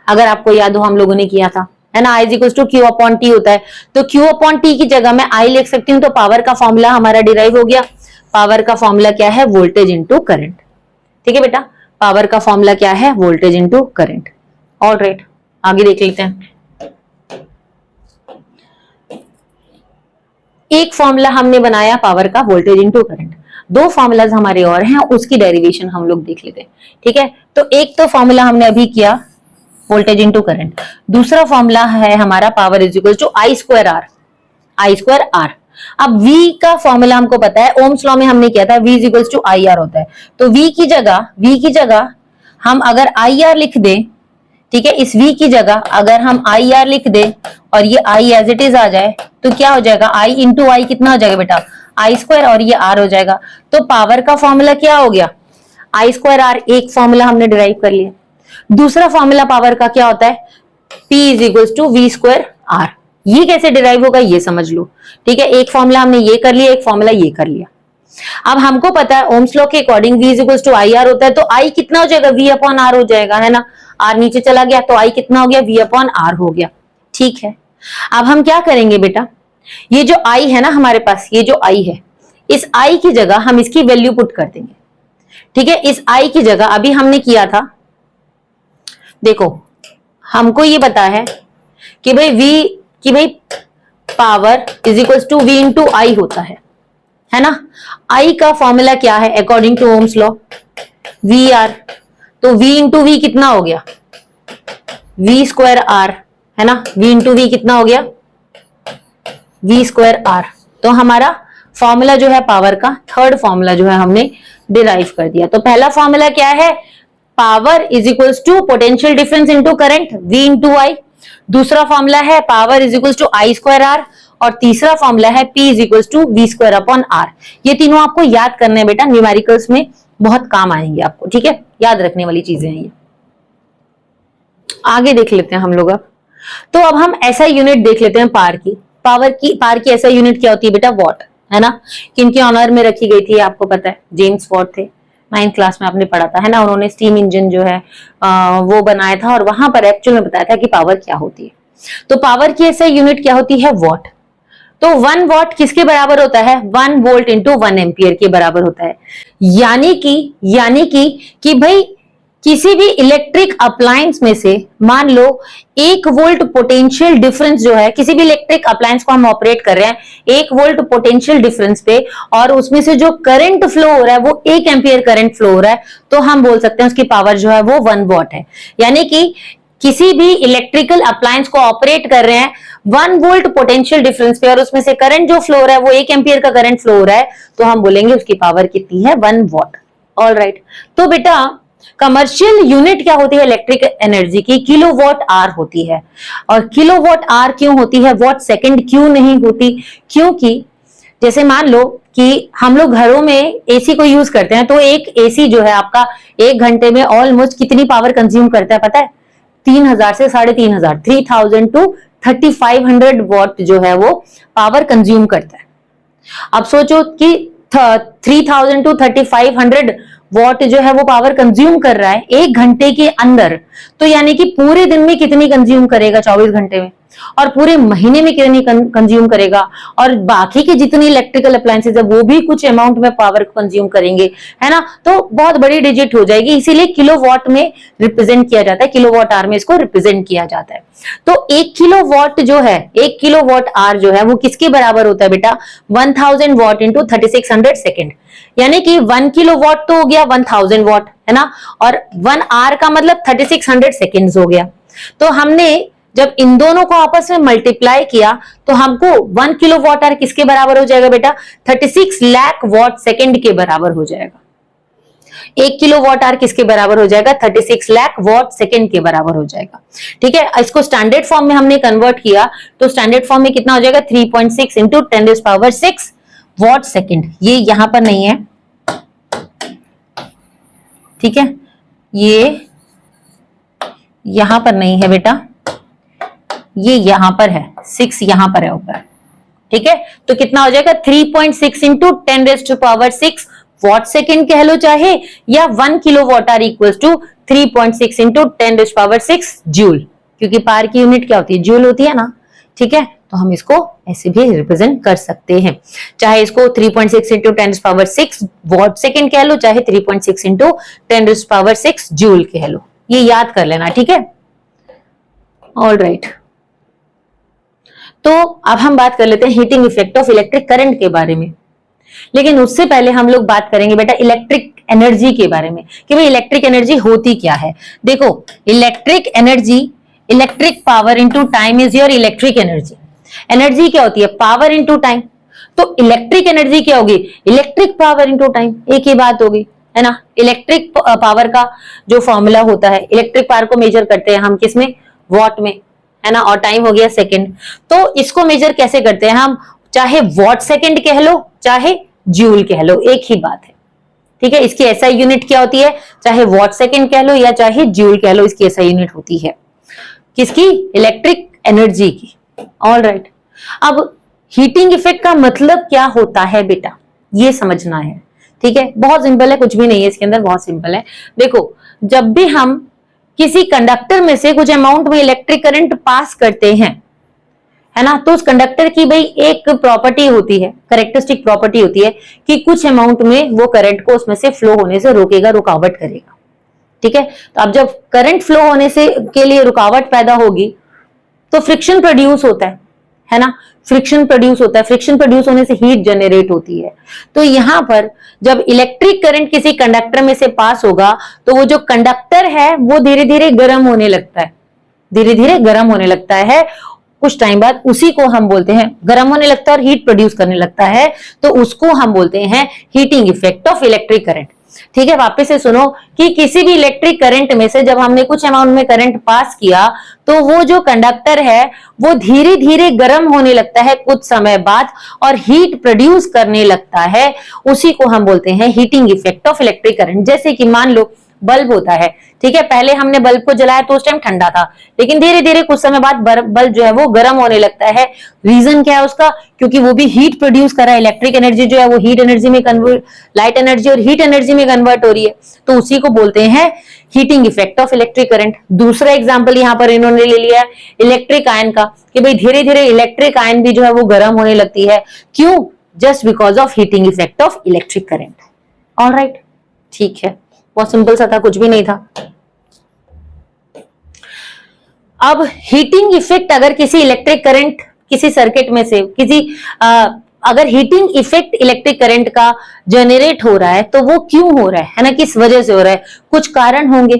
अगर आपको याद हो हम लोगों ने किया था, है ना, I is equal to Q upon T होता है, तो Q अपॉन T की जगह मैं I लिख सकती हूँ, तो पावर का फॉर्मूला हमारा डिराइव हो गया। पावर का फॉर्मूला क्या है, वोल्टेज इंटू करंट, ठीक है बेटा, पावर का फॉर्मूला क्या है, वोल्टेज इंटू करंट। ऑलराइट, आगे देख लेते हैं। एक फॉर्मूला हमने बनाया पावर का, वोल्टेज इंटू करंट, दो फॉर्मूलाज हमारे और हैं, उसकी डेरिवेशन हम लोग देख लेते हैं, ठीक है। तो एक तो फॉर्मूला हमने अभी किया वोल्टेज इंटू करंट, दूसरा फॉर्मूला है हमारा power is equal to I square R। अब V का फॉर्मूला हमको पता है, ओम्स लॉ में हमने किया था, V is equal to IR होता है, तो V की जगह हम अगर IR लिख दें, ठीक है, इस V की जगह अगर हम IR लिख दें और ये I एज इट इज आ जाए, तो क्या हो जाएगा, I इंटू I कितना हो जाएगा बेटा, I स्क्वायर, और ये R हो जाएगा। तो पावर का फॉर्मूला क्या हो गया, I स्क्वायर R, एक फॉर्मूला हमने डिराइव कर लिया। दूसरा फॉर्मूला पावर का क्या होता है, P is equal to V square R, ये कैसे डिराइव होगा ये समझ लो। ठीक है, एक फॉर्मूला हमने ये कर लिया, एक फॉर्मूला ये कर लिया। अब हमको पता है ओम्स लॉ के according V equals to I R होता है, तो I कितना हो जाएगा, V अपॉन आर हो जाएगा, है ना। R नीचे चला गया तो I कितना हो गया, V अपॉन आर हो गया। ठीक है, अब हम क्या करेंगे बेटा, ये जो I है ना हमारे पास, ये जो I है, इस I की जगह हम इसकी वैल्यू पुट कर देंगे। ठीक है, इस I की जगह अभी हमने किया था, देखो हमको ये पता है कि भाई power is equals to V into I होता है ना। I का फॉर्मूला क्या है according to Ohm's law, V R, तो V इंटू वी कितना हो गया, V स्क्वायर आर, है ना। V इंटू वी कितना हो गया, V स्क्वायर आर। तो हमारा फॉर्मूला जो है पावर का, थर्ड फॉर्मूला जो है हमने डिराइव कर दिया। तो पहला फॉर्मूला क्या है, power is equals to potential difference into current V into I. दूसरा फॉर्मूला है power is equals to I square R, और तीसरा फॉर्मूला है P is equals to V square upon R. ये तीनों आपको याद करने हैं बेटा, न्यूमेरिकल्स में बहुत काम आएंगे आपको। ठीक है, याद रखने वाली चीजें हैं ये। आगे देख लेते हैं हम लोग अब। तो अब हम ऐसा यूनिट देख लेते हैं पावर की ऐसा यूनिट क्या होती है बेटा, वॉट, है ना। किनके ऑनर में रखी गई थी आपको पता है, जेम्स वॉट थे, 9th क्लास में आपने पढ़ा था, है ना। उन्होंने स्टीम इंजन जो है वो बनाया था, और वहां पर एक्चुअल में बताया था कि पावर क्या होती है। तो पावर की ऐसा यूनिट क्या होती है, वॉट। तो 1 वॉट किसके बराबर होता है, 1 वोल्ट इंटू 1 एम्पियर के बराबर होता है। यानी कि भाई किसी भी इलेक्ट्रिक अप्लायंस में से मान लो 1 वोल्ट पोटेंशियल डिफरेंस जो है, किसी भी इलेक्ट्रिक अप्लायंस को हम ऑपरेट कर रहे हैं 1 वोल्ट पोटेंशियल डिफरेंस पे, और उसमें से जो करंट फ्लो हो रहा है वो 1 एम्पियर करंट फ्लो हो रहा है, तो हम बोल सकते हैं उसकी पावर जो है वो 1 वॉट है। यानी कि किसी भी इलेक्ट्रिकल अप्लायंस को ऑपरेट कर रहे हैं 1 वोल्ट पोटेंशियल डिफरेंस पे, और उसमें से करंट जो फ्लो हो रहा है वो 1 एम्पियर का करंट फ्लो हो रहा है, तो हम बोलेंगे उसकी पावर कितनी है, 1 वॉट। ऑलराइट, तो बेटा कमर्शियल यूनिट क्या होती है इलेक्ट्रिक एनर्जी की, किलोवाट आर होती है। और किलोवाट आर क्यों होती है, वॉट सेकंड क्यों नहीं होती, क्योंकि जैसे मान लो कि हम लोग घरों में एसी को यूज करते हैं, तो एक एसी जो है आपका 1 घंटे में ऑलमोस्ट कितनी पावर कंज्यूम करता है पता है, 3000 से 3500, 3000 टू 3500 वॉट जो है वो पावर कंज्यूम करता है। अब सोचो कि 3000 टू 3500 वॉट जो है वो पावर कंज्यूम कर रहा है 1 घंटे के अंदर, तो यानी कि पूरे दिन में कितनी कंज्यूम करेगा 24 घंटे में, और पूरे महीने में कितनी कंज्यूम करेगा, और बाकी के जितनी इलेक्ट्रिकल अप्लायंसेज है वो भी कुछ अमाउंट में पावर कंज्यूम करेंगे, है ना। तो बहुत बड़ी डिजिट हो जाएगी, इसीलिए किलोवाट में रिप्रेजेंट किया जाता है, किलोवाट आर में इसको रिप्रेजेंट किया जाता है। तो 1 किलोवाट जो है, 1 किलोवाट आर जो है वो किसके बराबर होता है बेटा, 1000 वॉट इंटू 3600 सेकेंड। यानी कि 1 किलोवाट तो हो गया 1000 वॉट, है ना, और 1 आर का मतलब 3600 सेकेंड्स हो गया। तो हमने जब इन दोनों को आपस में मल्टीप्लाई किया तो हमको 1 किलोवाट आर किसके बराबर हो जाएगा बेटा, 36 लाख वॉट सेकेंड के बराबर हो जाएगा। 1 किलोवाट आर किसके बराबर हो जाएगा, 36 लाख वॉट सेकेंड के बराबर हो जाएगा। ठीक है, इसको स्टैंडर्ड फॉर्म में हमने कन्वर्ट किया तो स्टैंडर्ड फॉर्म में कितना हो जाएगा, 3.6 इंटू 10⁻⁶ वॉट सेकेंड। ये यहां पर नहीं है, ठीक है, ये यहां पर नहीं है बेटा, ये यहां पर है, 6 यहां पर है ऊपर। ठीक है, तो कितना हो जाएगा 3.6 इंटू 10⁻⁶ वॉट सेकेंड कह लो चाहे, या 1 kilowatt hour equals to 3.6 into 10⁻⁶ joule, क्योंकि पावर की यूनिट क्या होती है, जूल होती है ना। ठीक है, तो हम इसको ऐसे भी रिप्रेजेंट कर सकते हैं, चाहे इसको 3.6 इंटू 10⁻⁶ वॉट सेकेंड कह लो, चाहे 3.6 इंटू 10⁻⁶ जूल कह लो, ये याद कर लेना। ठीक है, ऑलराइट। तो अब हम बात कर लेते हैं heating effect of electric current के बारे में, लेकिन उससे पहले हम लोग बात करेंगे बेटा इलेक्ट्रिक एनर्जी के बारे में, कि भाई इलेक्ट्रिक एनर्जी होती क्या है। देखो electric energy, electric power into time is your electric energy. Energy क्या होती है, पावर इंटू टाइम, तो इलेक्ट्रिक एनर्जी क्या होगी, इलेक्ट्रिक पावर इंटू टाइम, एक ही बात होगी, है ना। इलेक्ट्रिक पावर का जो फॉर्मूला होता है, इलेक्ट्रिक पावर को मेजर करते हैं हम किसमें, वॉट में, है ना, और टाइम हो गया सेकंड। तो इसको मेजर कैसे करते हैं हम, चाहे वॉट सेकंड कह लो चाहे जूल कह लो, एक ही बात है। ठीक है, इसकी ऐसा यूनिट क्या होती है, चाहे वॉट सेकंड कह लो या चाहे जूल कह लो, इसकी ऐसा यूनिट होती है किसकी, इलेक्ट्रिक एनर्जी की। All right. अब हीटिंग इफेक्ट का मतलब क्या होता है बेटा, ये समझना है। ठीक है, बहुत सिंपल है, कुछ भी नहीं है इसके अंदर, बहुत सिंपल है। देखो, जब भी हम किसी कंडक्टर में से कुछ अमाउंट में इलेक्ट्रिक करंट पास करते हैं, है ना, तो उस कंडक्टर की भाई एक प्रॉपर्टी होती है, कैरेक्टरिस्टिक प्रॉपर्टी होती है कि कुछ अमाउंट में वो करंट को उसमें से फ्लो होने से रोकेगा, रुकावट करेगा। ठीक है, तो अब जब करंट फ्लो होने से के लिए रुकावट पैदा होगी तो फ्रिक्शन प्रोड्यूस होता है ना, फ्रिक्शन प्रोड्यूस होता है, फ्रिक्शन प्रोड्यूस होने से हीट जनरेट होती है। तो यहां पर जब इलेक्ट्रिक करंट किसी कंडक्टर में से पास होगा तो वो जो कंडक्टर है वो धीरे धीरे गर्म होने लगता है, धीरे धीरे गर्म होने लगता है। कुछ टाइम बाद उसी को हम बोलते हैं, गर्म होने लगता है और हीट प्रोड्यूस करने लगता है, तो उसको हम बोलते हैं heating effect of electric current. ठीक है, वापस से सुनो कि किसी भी इलेक्ट्रिक करंट में से जब हमने कुछ अमाउंट में करंट पास किया तो वो जो कंडक्टर है वो धीरे धीरे गर्म होने लगता है कुछ समय बाद और हीट प्रोड्यूस करने लगता है, उसी को हम बोलते हैं heating effect of electric current. जैसे कि मान लो बल्ब होता है, ठीक है, पहले हमने बल्ब को जलाया तो उस टाइम ठंडा था, लेकिन धीरे धीरे कुछ समय बाद बल्ब जो है वो गर्म होने लगता है। रीजन क्या है उसका, क्योंकि वो भी हीट प्रोड्यूस कर रहा है, इलेक्ट्रिक एनर्जी जो है वो हीट एनर्जी में कन्वर्ट, लाइट एनर्जी और हीट एनर्जी में कन्वर्ट हो रही है, तो उसी को बोलते हैं heating effect of electric current. दूसरा एग्जाम्पल यहाँ पर इन्होंने ले लिया इलेक्ट्रिक आयन का, कि भाई धीरे धीरे इलेक्ट्रिक आयन भी जो है वो गर्म होने लगती है, क्यों, just because of heating effect of electric current. All right, ठीक है, बहुत सिंपल सा था, कुछ भी नहीं था। अब हीटिंग इफेक्ट अगर किसी इलेक्ट्रिक करंट किसी सर्किट में से अगर हीटिंग इफेक्ट इलेक्ट्रिक करंट का जनरेट हो रहा है तो वो क्यों हो रहा है ना, किस वजह से हो रहा है, कुछ कारण होंगे,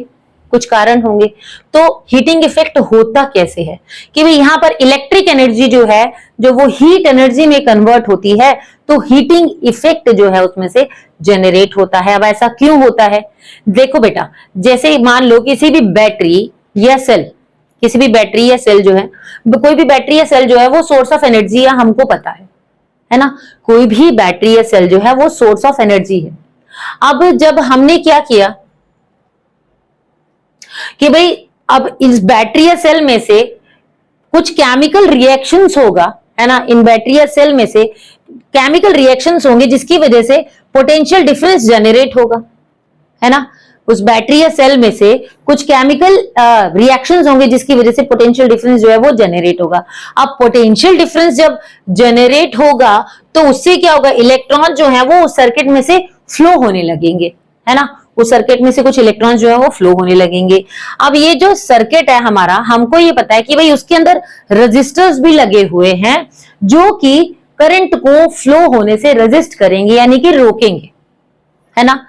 कुछ कारण होंगे। तो हीटिंग इफेक्ट होता कैसे है कि भाई यहाँ पर इलेक्ट्रिक एनर्जी जो है जो वो हीट एनर्जी में कन्वर्ट होती है, तो हीटिंग इफेक्ट जो है उसमें से जनरेट होता है। अब ऐसा क्यों होता है, देखो बेटा, जैसे मान लो किसी भी बैटरी या सेल, किसी भी बैटरी या सेल जो है, कोई भी बैटरी या सेल जो है वो सोर्स ऑफ एनर्जी या हमको पता है ना, कोई भी बैटरी या सेल जो है वो सोर्स ऑफ एनर्जी है। अब जब हमने क्या किया कि भाई अब इस बैटरी या सेल में से कुछ केमिकल रिएक्शंस होगा, है ना, इन बैटरी या सेल में से केमिकल रिएक्शंस होंगे जिसकी वजह से पोटेंशियल डिफरेंस जनरेट होगा, है ना, उस बैटरी या सेल में से कुछ केमिकल रिएक्शंस होंगे जिसकी वजह से पोटेंशियल डिफरेंस जो है वो जनरेट होगा। अब पोटेंशियल डिफरेंस जब जनरेट होगा तो उससे क्या होगा, इलेक्ट्रॉन जो है वो उस सर्किट में से फ्लो होने लगेंगे, है ना, उस सर्किट में से कुछ इलेक्ट्रॉन जो है वो फ्लो होने लगेंगे। अब ये जो सर्किट है हमारा, हमको ये पता है कि भाई उसके अंदर रेजिस्टर्स भी लगे हुए हैं जो कि करंट को फ्लो होने से रेजिस्ट करेंगे, यानी कि रोकेंगे, है ना।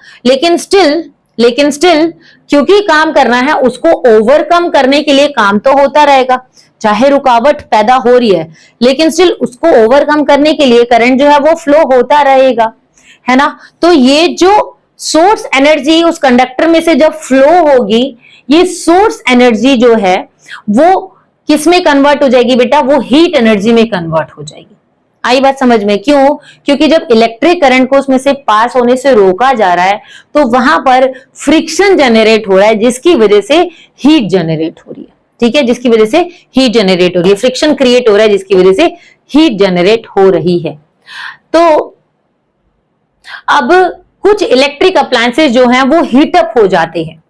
लेकिन स्टिल क्योंकि काम करना है, उसको ओवरकम करने के लिए काम तो होता रहेगा, चाहे रुकावट पैदा हो रही है लेकिन स्टिल उसको ओवरकम करने के लिए करंट जो है वो फ्लो होता रहेगा, है ना। तो ये जो सोर्स एनर्जी उस कंडक्टर में से जब फ्लो होगी, ये सोर्स एनर्जी जो है वो किस में कन्वर्ट हो जाएगी बेटा, वो हीट एनर्जी में कन्वर्ट हो जाएगी। आई बात समझ में, क्यों, क्योंकि जब इलेक्ट्रिक करंट को उसमें से पास होने से रोका जा रहा है तो वहां पर फ्रिक्शन जनरेट हो रहा है जिसकी वजह से हीट जनरेट हो रही है, ठीक है, जिसकी वजह से हीट जनरेट हो रही है, फ्रिक्शन क्रिएट हो रहा है जिसकी वजह से हीट जनरेट हो रही है। तो अब कुछ इलेक्ट्रिक अप्लायंसेस जो हैं वो हीट अप हो जाते हैं,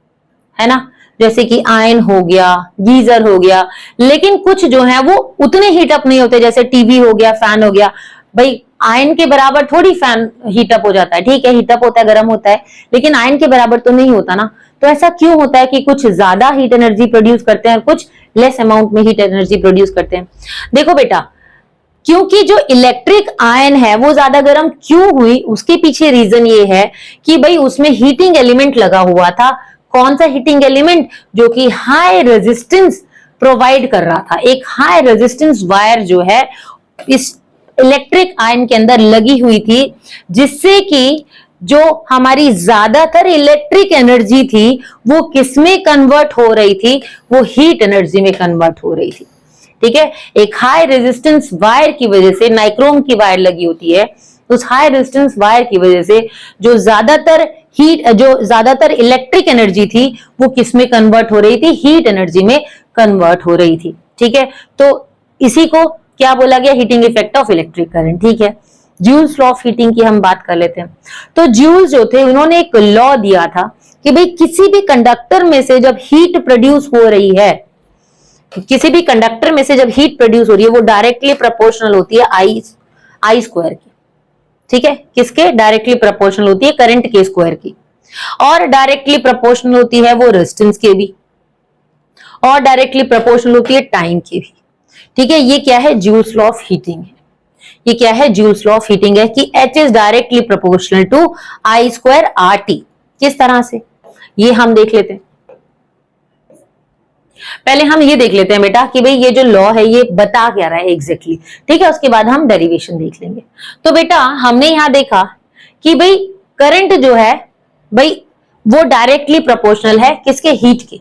है ना, जैसे कि आयन हो गया, गीजर हो गया, लेकिन कुछ जो है वो उतने हीटअप नहीं होते, जैसे टीवी हो गया, फैन हो गया। भाई आयन के बराबर थोड़ी फैन हीटअप हो जाता है, ठीक है, हीटअप होता है, गर्म होता है, लेकिन आयन के बराबर तो नहीं होता ना। तो ऐसा क्यों होता है कि कुछ ज्यादा हीट एनर्जी प्रोड्यूस करते हैं और कुछ लेस अमाउंट में हीट एनर्जी प्रोड्यूस करते हैं। देखो बेटा, क्योंकि जो इलेक्ट्रिक आयन है वो ज्यादा गर्म क्यों हुई, उसके पीछे रीजन ये है कि भाई उसमें हीटिंग एलिमेंट लगा हुआ था। कौन सा हीटिंग एलिमेंट, जो कि हाई रेजिस्टेंस प्रोवाइड कर रहा था। एक हाई रेजिस्टेंस वायर जो है इस इलेक्ट्रिक आयन के अंदर लगी हुई थी, जिससे कि जो हमारी ज्यादातर इलेक्ट्रिक एनर्जी थी वो किसमें कन्वर्ट हो रही थी, वो हीट एनर्जी में कन्वर्ट हो रही थी, ठीक है। एक हाई रेजिस्टेंस वायर की वजह से, नाइक्रोम की वायर लगी होती है, उस हाई रेजिस्टेंस वायर की वजह से जो ज्यादातर इलेक्ट्रिक एनर्जी थी वो किस में कन्वर्ट हो रही थी, हीट एनर्जी में कन्वर्ट हो रही थी, ठीक है। तो इसी को क्या बोला गया, heating effect of electric current. ठीक है, जूल्स लॉ ऑफ हीटिंग की हम बात कर लेते हैं। तो जूल्स जो थे उन्होंने एक लॉ दिया था कि भाई किसी भी कंडक्टर में से जब हीट प्रोड्यूस हो रही है, किसी भी कंडक्टर में से जब हीट प्रोड्यूस हो रही है वो डायरेक्टली प्रोपोर्शनल होती है आई स्क्वायर की। ठीक है, किसके? डायरेक्टली प्रोपोर्शनल होती है करंट के स्क्वायर की, और डायरेक्टली प्रोपोर्शनल होती है वो रेजिस्टेंस के भी, और डायरेक्टली प्रोपोर्शनल होती है टाइम की भी। ठीक है, ये क्या है? जूल्स लॉ ऑफ हीटिंग है। ये क्या है? जूल्स लॉ ऑफ हीटिंग है कि H is directly proportional to I square R T. किस तरह से, ये हम देख लेते हैं। पहले हम ये देख लेते हैं बेटा कि भाई ये जो लॉ है ये बता क्या रहा है एग्जैक्टली। ठीक है, उसके बाद हम डेरिवेशन देख लेंगे। तो बेटा हमने यहां देखा कि भाई करंट जो है भाई वो डायरेक्टली प्रोपोर्शनल है किसके? हीट के,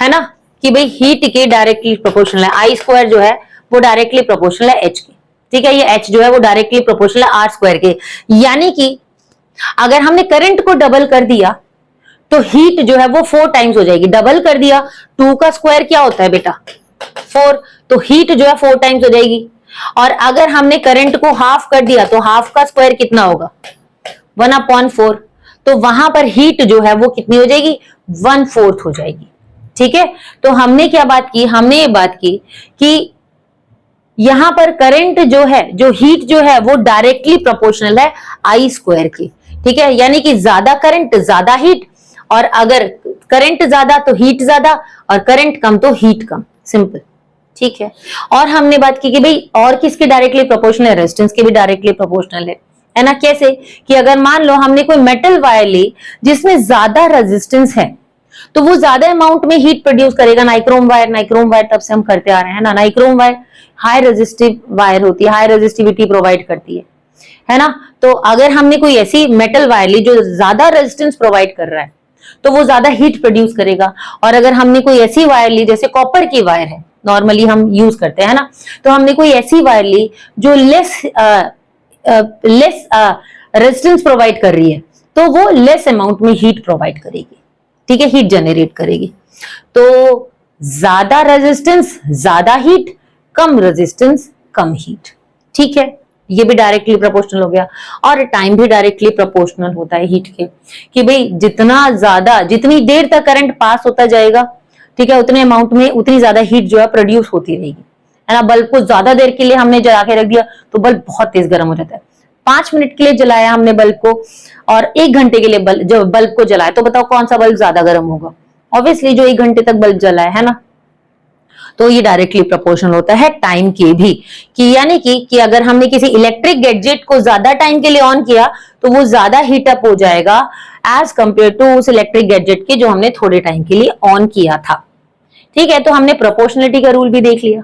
है ना, कि भाई हीट के डायरेक्टली प्रोपोर्शनल है। आई स्क्वायर जो है वो डायरेक्टली प्रोपोर्शनल है एच के। ठीक है, ये एच जो है वो डायरेक्टली प्रोपोर्शनल है आर स्क्वायर के। यानी कि अगर हमने करंट को डबल कर दिया तो हीट जो है वो 4 टाइम्स हो जाएगी। डबल कर दिया, 2 का स्क्वायर क्या होता है बेटा? 4, तो हीट जो है 4 टाइम्स हो जाएगी। और अगर हमने करंट को हाफ कर दिया तो हाफ का स्क्वायर कितना होगा? 1/4। तो वहां पर हीट जो है वो कितनी हो जाएगी? 1/4 हो जाएगी। ठीक है, तो हमने क्या बात की? हमने ये बात की कि यहां पर करंट जो है, जो हीट जो है वो डायरेक्टली प्रोपोर्शनल है आई स्क्वायर की। ठीक है, यानी कि ज्यादा करंट ज्यादा हीट, और अगर करंट ज्यादा तो हीट ज्यादा, और करंट कम तो हीट कम। सिंपल। ठीक है, और हमने बात की कि भाई और किसके डायरेक्टली प्रोपोर्शनल है? रेजिस्टेंस के भी डायरेक्टली प्रोपोर्शनल है ना। कैसे? कि अगर मान लो हमने कोई मेटल वायर ली जिसमें ज्यादा रेजिस्टेंस है तो वो ज्यादा अमाउंट में हीट प्रोड्यूस करेगा। नाइक्रोम वायर तब से हम करते आ रहे हैं ना। Nichrome wire high resistive wire होती है, हाई रेजिस्टिविटी प्रोवाइड करती है ना। तो अगर हमने कोई ऐसी मेटल वायर ली जो ज्यादा रेजिस्टेंस प्रोवाइड कर रहा है तो वो ज्यादा हीट प्रोड्यूस करेगा। और अगर हमने कोई ऐसी वायर ली, जैसे कॉपर की वायर है नॉर्मली हम यूज करते हैं ना, तो हमने कोई ऐसी वायर ली जो लेस रेजिस्टेंस प्रोवाइड कर रही है तो वो लेस अमाउंट में हीट प्रोवाइड करेगी। ठीक है, हीट जनरेट करेगी। तो ज्यादा रेजिस्टेंस ज्यादा हीट, कम रेजिस्टेंस कम हीट। ठीक है, ये भी डायरेक्टली प्रोपोर्शनल हो गया। और टाइम भी डायरेक्टली प्रोपोर्शनल होता है हीट के, कि भाई जितना ज्यादा, जितनी देर तक करंट पास होता जाएगा, ठीक है, उतने अमाउंट में उतनी ज्यादा हीट जो है प्रोड्यूस होती रहेगी, है ना। बल्ब को ज्यादा देर के लिए हमने जला के रख दिया तो बल्ब बहुत तेज गर्म हो जाता है। 5 मिनट के लिए जलाया हमने बल्ब को और 1 घंटे के लिए जब बल्ब को जलाया, तो बताओ कौन सा बल्ब ज्यादा गर्म होगा? ऑब्वियसली जो 1 घंटे तक बल्ब जला है ना। तो ये डायरेक्टली प्रोपोर्शनल होता है टाइम के भी, कि यानी कि अगर हमने किसी इलेक्ट्रिक गैजेट को ज्यादा टाइम के लिए ऑन किया तो वो ज्यादा हीट अप हो जाएगा एज कंपेयर टू उस इलेक्ट्रिक गैजेट के जो हमने थोड़े टाइम के लिए ऑन किया था। ठीक है, तो हमने प्रोपोर्शनलिटी का रूल भी देख लिया।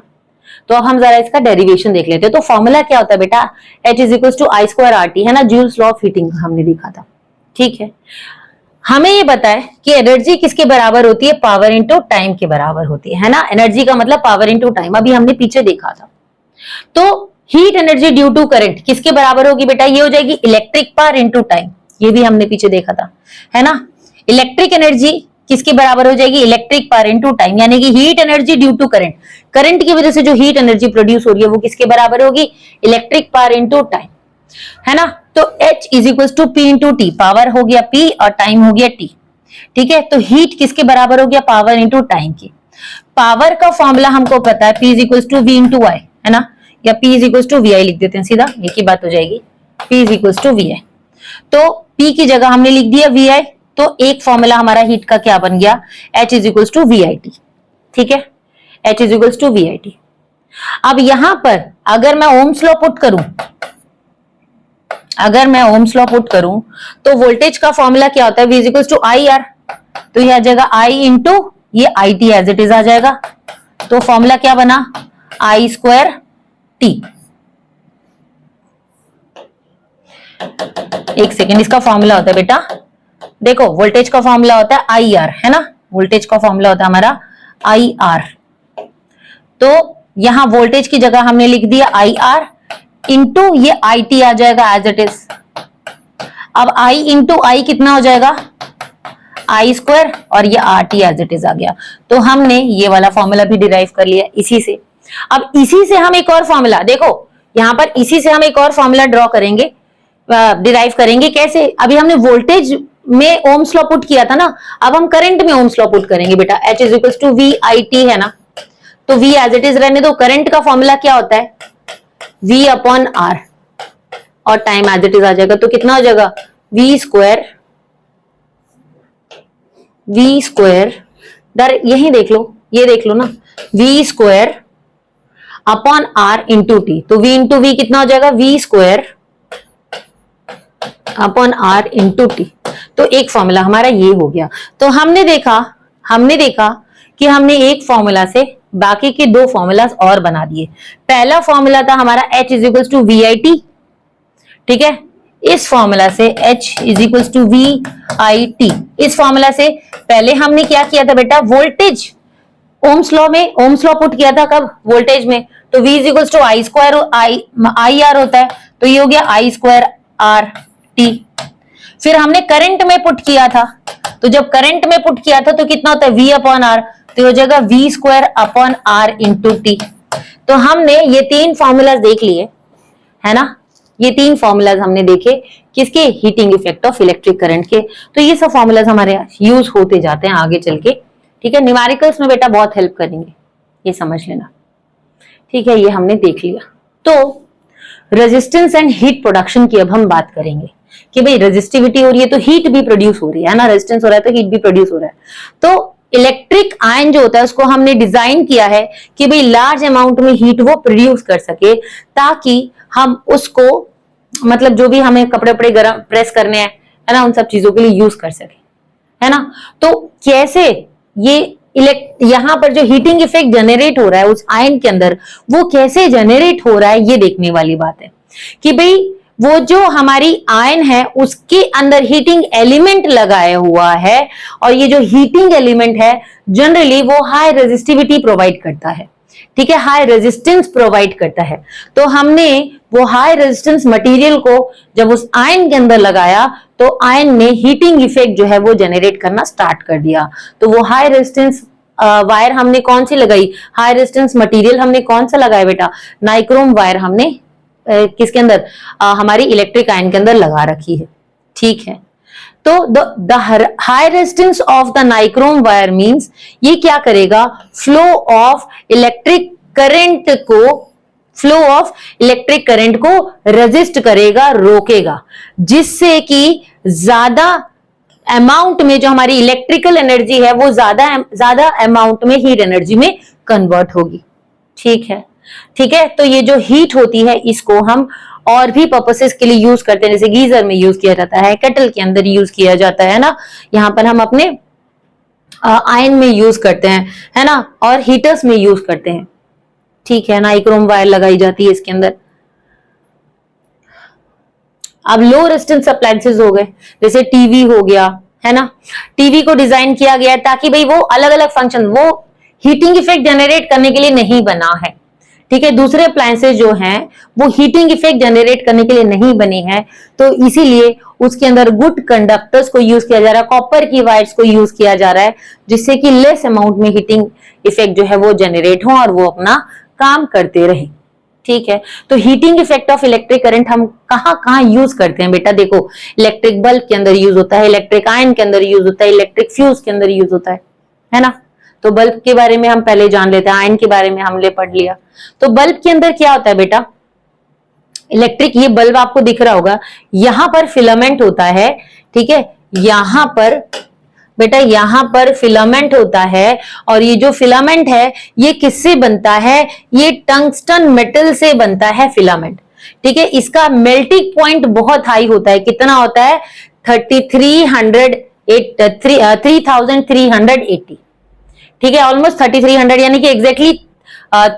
तो अब हम जरा इसका डेरिवेशन देख लेते हैं। तो फॉर्मूला क्या होता है बेटा? H is equal to I square R T, है ना, जूल्स लॉ ऑफ हीटिंग हमने देखा था। ठीक है, हमें ये बताए कि एनर्जी किसके बराबर होती है? पावर इंटू टाइम के बराबर होती है ना। एनर्जी का मतलब पावर इंटू टाइम, अभी हमने पीछे देखा था। तो heat energy due to current किसके बराबर होगी बेटा? ये हो जाएगी इलेक्ट्रिक पावर इंटू टाइम। ये भी हमने पीछे देखा था, है ना। इलेक्ट्रिक एनर्जी किसके बराबर हो जाएगी? इलेक्ट्रिक पावर इंटू टाइम, यानी कि heat energy due to current, current की वजह से जो हीट एनर्जी प्रोड्यूस हो रही है वो किसके बराबर होगी? इलेक्ट्रिक पावर इंटू टाइम, है ना। तो H is equal to P into T, power हो गया P और टाइम हो गया T। ठीक है, तो हीट किसके बराबर हो गया? पावर इंटू टाइम की। पावर का फॉर्मूला हमको पता है, P is equal to V into I, है ना, या P is equal to VI लिख देते हैं सीधा, एक ही बात हो जाएगी। P is equal to VI, तो P की जगह हमने लिख दिया VI, तो एक फॉर्मूला हमारा हीट का क्या बन गया? H is equal to VIT। ठीक है, H is equal to VIT। अब यहां पर अगर मैं ओम्स लॉ पुट करूं, तो वोल्टेज का फॉर्मूला क्या होता है? V is equal to IR, तो यह आ जाएगा I इंटू ये IT एज इट इज आ जाएगा। तो फॉर्मूला क्या बना? I square T। एक सेकेंड, इसका फॉर्मूला होता है बेटा, देखो वोल्टेज का फॉर्मूला होता है IR, है ना, वोल्टेज का फॉर्मूला होता है हमारा IR। तो यहां वोल्टेज की जगह हमने लिख दिया IR इंटू ये IT आ जाएगा एज इट इज। अब I इंटू आई कितना हो जाएगा? I स्क्वायर, और ये RT एज इट इज आ गया। तो हमने ये वाला फॉर्मूला भी डिराइव कर लिया इसी से। अब इसी से हम एक और फॉर्मूला, देखो यहां पर इसी से हम एक और फॉर्मूला ड्रॉ करेंगे, डिराइव करेंगे। कैसे? अभी हमने वोल्टेज में ओम्स लॉ पुट किया था ना, अब हम करंट में ओम्स लॉ पुट करेंगे बेटा। H is equal to V I T है ना, तो V एज इट इज रहने दो। करंट का फॉर्मूला क्या होता है? V अपॉन R, और टाइम एज इट इज आ जाएगा, तो कितना हो जाएगा? V स्क्वायर दर, यही देख लो, ये देख लो ना, V square upon R into T, तो V इंटू वी कितना हो जाएगा? V square upon R into T. तो एक फॉर्मूला हमारा ये हो गया। तो हमने देखा कि हमने एक फॉर्मूला से बाकी के दो फॉर्मूलाज और बना दिए। पहला फॉर्मूला था हमारा H is equal to V I T, ठीक है। इस फॉर्मूला से H is equal to V I T, इस फॉर्मूला से पहले हमने क्या किया था बेटा? वोल्टेज ओम्स लॉ में ओम्स लॉ पुट किया था। कब? वोल्टेज में। तो V is equal to I square I R होता है, तो ये हो गया आई स्क्वायर आर टी। फिर हमने करंट में पुट किया था, तो जब करंट में पुट किया था तो कितना होता है? V अपॉन आर, तो हो जाएगा V square upon R into T. तो हमने ये तीन फॉर्मूलाज देख लिए है ना, ये तीन फॉर्मूलाज हमने देखे किसके? Heating effect of electric current के। तो ये सब फॉर्मूलाज हमारे यूज होते जाते हैं आगे चल के, ठीक है। न्यूमेरिकल्स में बेटा बहुत हेल्प करेंगे, ये समझ लेना, ठीक है। ये हमने देख लिया। तो रेजिस्टेंस एंड हीट प्रोडक्शन की अब हम बात करेंगे कि भाई रेजिस्टिविटी हो रही है तो हीट भी प्रोड्यूस हो रही है ना, रेजिस्टेंस हो रहा है तो हीट भी प्रोड्यूस हो रहा है। तो इलेक्ट्रिक आयन जो होता है उसको हमने डिजाइन किया है कि भाई लार्ज अमाउंट में हीट वो प्रोड्यूस कर सके, ताकि हम उसको मतलब जो भी हमें कपड़े वपड़े गर्म प्रेस करने हैं है ना, उन सब चीजों के लिए यूज कर सके, है ना। तो कैसे ये यहां पर जो हीटिंग इफेक्ट जनरेट हो रहा है उस आयन के अंदर, वो कैसे जनरेट हो रहा है ये देखने वाली बात है कि भाई वो जो हमारी आयन है उसके अंदर हीटिंग एलिमेंट लगाया हुआ है, और ये जो हीटिंग एलिमेंट है जनरली वो हाई रेजिस्टिविटी प्रोवाइड करता है, ठीक है, हाई रेजिस्टेंस प्रोवाइड करता है। तो हमने वो हाई रेजिस्टेंस मटेरियल को जब उस आयन के अंदर लगाया तो आयन ने हीटिंग इफेक्ट जो है वो जनरेट करना स्टार्ट कर दिया। तो वो हाई रेजिस्टेंस वायर हमने कौन सी लगाई? हाई रेजिस्टेंस मटेरियल हमने कौन सा लगाया बेटा? नाइक्रोम वायर हमने किसके अंदर? हमारी इलेक्ट्रिक आयन के अंदर लगा रखी है, ठीक है। तो the high resistance of the nichrome wire means ये क्या करेगा? फ्लो ऑफ इलेक्ट्रिक करंट को रेजिस्ट करेगा, रोकेगा, जिससे कि ज्यादा अमाउंट में जो हमारी इलेक्ट्रिकल एनर्जी है वो ज्यादा अमाउंट में हीट एनर्जी में कन्वर्ट होगी, ठीक है, ठीक है। तो ये जो हीट होती है इसको हम और भी पर्पसेस के लिए यूज करते हैं, जैसे गीजर में यूज किया जाता है, केटल के अंदर यूज किया जाता है ना, यहाँ पर हम अपने आयन में यूज करते हैं, है ना, और हीटर्स में यूज करते हैं, ठीक है। नाइक्रोम वायर लगाई जाती है इसके अंदर। अब लो रेजिस्टेंस अप्लायंसेस हो गए, जैसे टीवी हो गया, है ना। टीवी को डिजाइन किया गया ताकि भाई वो अलग अलग फंक्शन, वो हीटिंग इफेक्ट जनरेट करने के लिए नहीं बना है, ठीक है। दूसरे अप्लायंसेस जो हैं वो हीटिंग इफेक्ट जनरेट करने के लिए नहीं बने हैं, तो इसीलिए उसके अंदर गुड कंडक्टर्स को यूज किया जा रहा है, कॉपर की वायर्स को यूज किया जा रहा है, जिससे कि लेस अमाउंट में हीटिंग इफेक्ट जो है वो जनरेट हो और वो अपना काम करते रहे, ठीक है। तो heating effect of electric current हम कहाँ यूज करते हैं बेटा? देखो, इलेक्ट्रिक बल्ब के अंदर यूज होता है, इलेक्ट्रिक आयन के अंदर यूज होता है, इलेक्ट्रिक फ्यूज के अंदर यूज होता है ना। तो बल्ब के बारे में हम पहले जान लेते हैं, आयन के बारे में हमने पढ़ लिया। तो बल्ब के अंदर क्या होता है बेटा? इलेक्ट्रिक, ये बल्ब आपको दिख रहा होगा, यहां पर फिलामेंट होता है, ठीक है। यहां पर बेटा, यहां पर फिलामेंट होता है, और ये जो फिलामेंट है ये किससे बनता है? ये टंगस्टन मेटल से बनता है फिलामेंट, ठीक है। इसका मेल्टिंग पॉइंट बहुत हाई होता है, कितना होता है? 3380, ठीक है, ऑलमोस्ट 3300, यानी कि एग्जैक्टली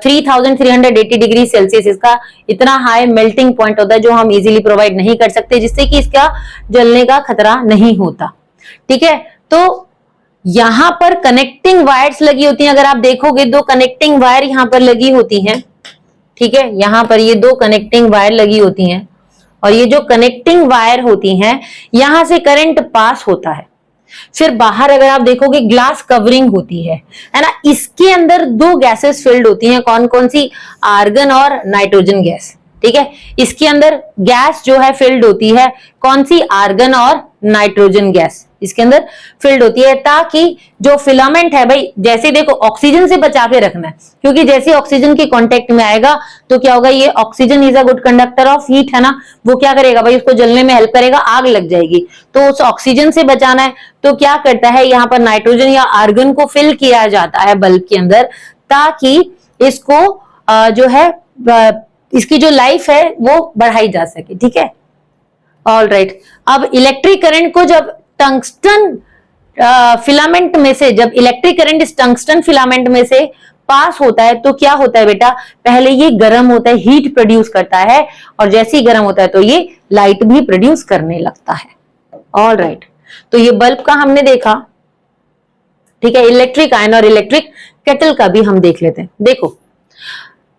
3380 डिग्री सेल्सियस इसका इतना हाई मेल्टिंग पॉइंट होता है, जो हम इजीली प्रोवाइड नहीं कर सकते, जिससे कि इसका जलने का खतरा नहीं होता, ठीक है। तो यहां पर कनेक्टिंग वायर्स लगी होती हैं, अगर आप देखोगे दो कनेक्टिंग वायर यहां पर लगी होती हैं, ठीक है। यहां पर ये दो कनेक्टिंग वायर लगी होती हैं, और ये जो कनेक्टिंग वायर होती हैं यहां से करंट पास होता है, फिर बाहर अगर आप देखोगे ग्लास कवरिंग होती है ना, इसके अंदर दो गैसेस फिल्ड होती हैं, कौन कौन सी, आर्गन और नाइट्रोजन गैस। ठीक है, इसके अंदर गैस जो है फिल्ड होती है कौन सी, आर्गन और नाइट्रोजन गैस इसके अंदर फिल्ड होती है, ताकि जो फिलामेंट है भाई, जैसे देखो ऑक्सीजन से बचा के रखना है, क्योंकि जैसे ऑक्सीजन के कांटेक्ट में आएगा तो क्या होगा, ये oxygen is a good conductor of heat है ना, वो क्या करेगा भाई, उसको जलने में हेल्प करेगा, आग लग जाएगी। तो उस ऑक्सीजन से बचाना है तो क्या करता है, यहाँ पर नाइट्रोजन या आर्गन को फिल किया जाता है बल्ब के अंदर, ताकि इसको जो है इसकी जो लाइफ है वो बढ़ाई जा सके। ठीक है, ऑल राइट। अब इलेक्ट्रिक करंट को जब टंगस्टन फिलामेंट में से, जब इलेक्ट्रिक करंट इस टंगस्टन फिलामेंट में से पास होता है तो क्या होता है बेटा, पहले ये गर्म होता है, हीट प्रोड्यूस करता है, और जैसे ही गर्म होता है तो ये लाइट भी प्रोड्यूस करने लगता है। ऑल राइट, तो ये बल्ब का हमने देखा। ठीक है, इलेक्ट्रिक आयन और इलेक्ट्रिक केटल का भी हम देख लेते हैं। देखो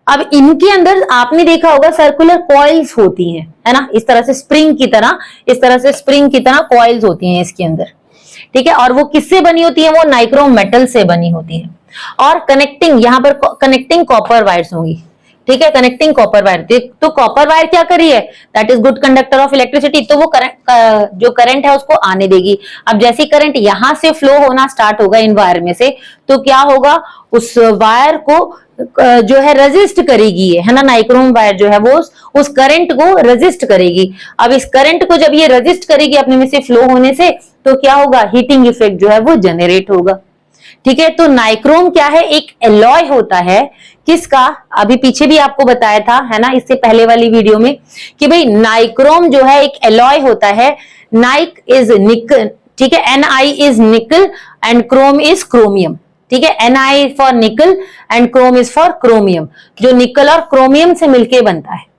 अब इनके अंदर आपने देखा होगा सर्कुलर कॉइल्स होती हैं, है ना, इस तरह से स्प्रिंग की तरह, इस तरह से स्प्रिंग की तरह कॉइल्स होती हैं इसके अंदर। ठीक है, और वो किससे बनी होती है, वो नाइक्रोम मेटल से बनी होती है, और कनेक्टिंग, यहाँ पर कनेक्टिंग कॉपर वायर्स होंगी। ठीक है, कनेक्टिंग कॉपर वायर, तो कॉपर वायर क्या करी है, that is good conductor of electricity, तो वो करंट, जो करंट है उसको आने देगी। अब जैसे करंट यहां से फ्लो होना स्टार्ट होगा इन वायर में से, तो क्या होगा, उस वायर को जो है रेजिस्ट करेगी, है ना, नाइक्रोम वायर जो है वो उस करंट को रेजिस्ट करेगी। अब इस करंट को जब ये रेजिस्ट करेगी अपने में से फ्लो होने से, तो क्या होगा, हीटिंग इफेक्ट जो है वो जनरेट होगा। ठीक है, तो नाइक्रोम क्या है, एक एलॉय होता है, किसका, अभी पीछे भी आपको बताया था, है ना, इससे पहले वाली वीडियो में, कि भाई नाइक्रोम जो है एक एलॉय होता है, नाइक इज निकल, ठीक है, Ni इज निकल एंड क्रोम इज क्रोमियम। ठीक है, Ni फॉर निकल and Chrome is for chromium, जो निकल और क्रोमियम से मिलके बनता है।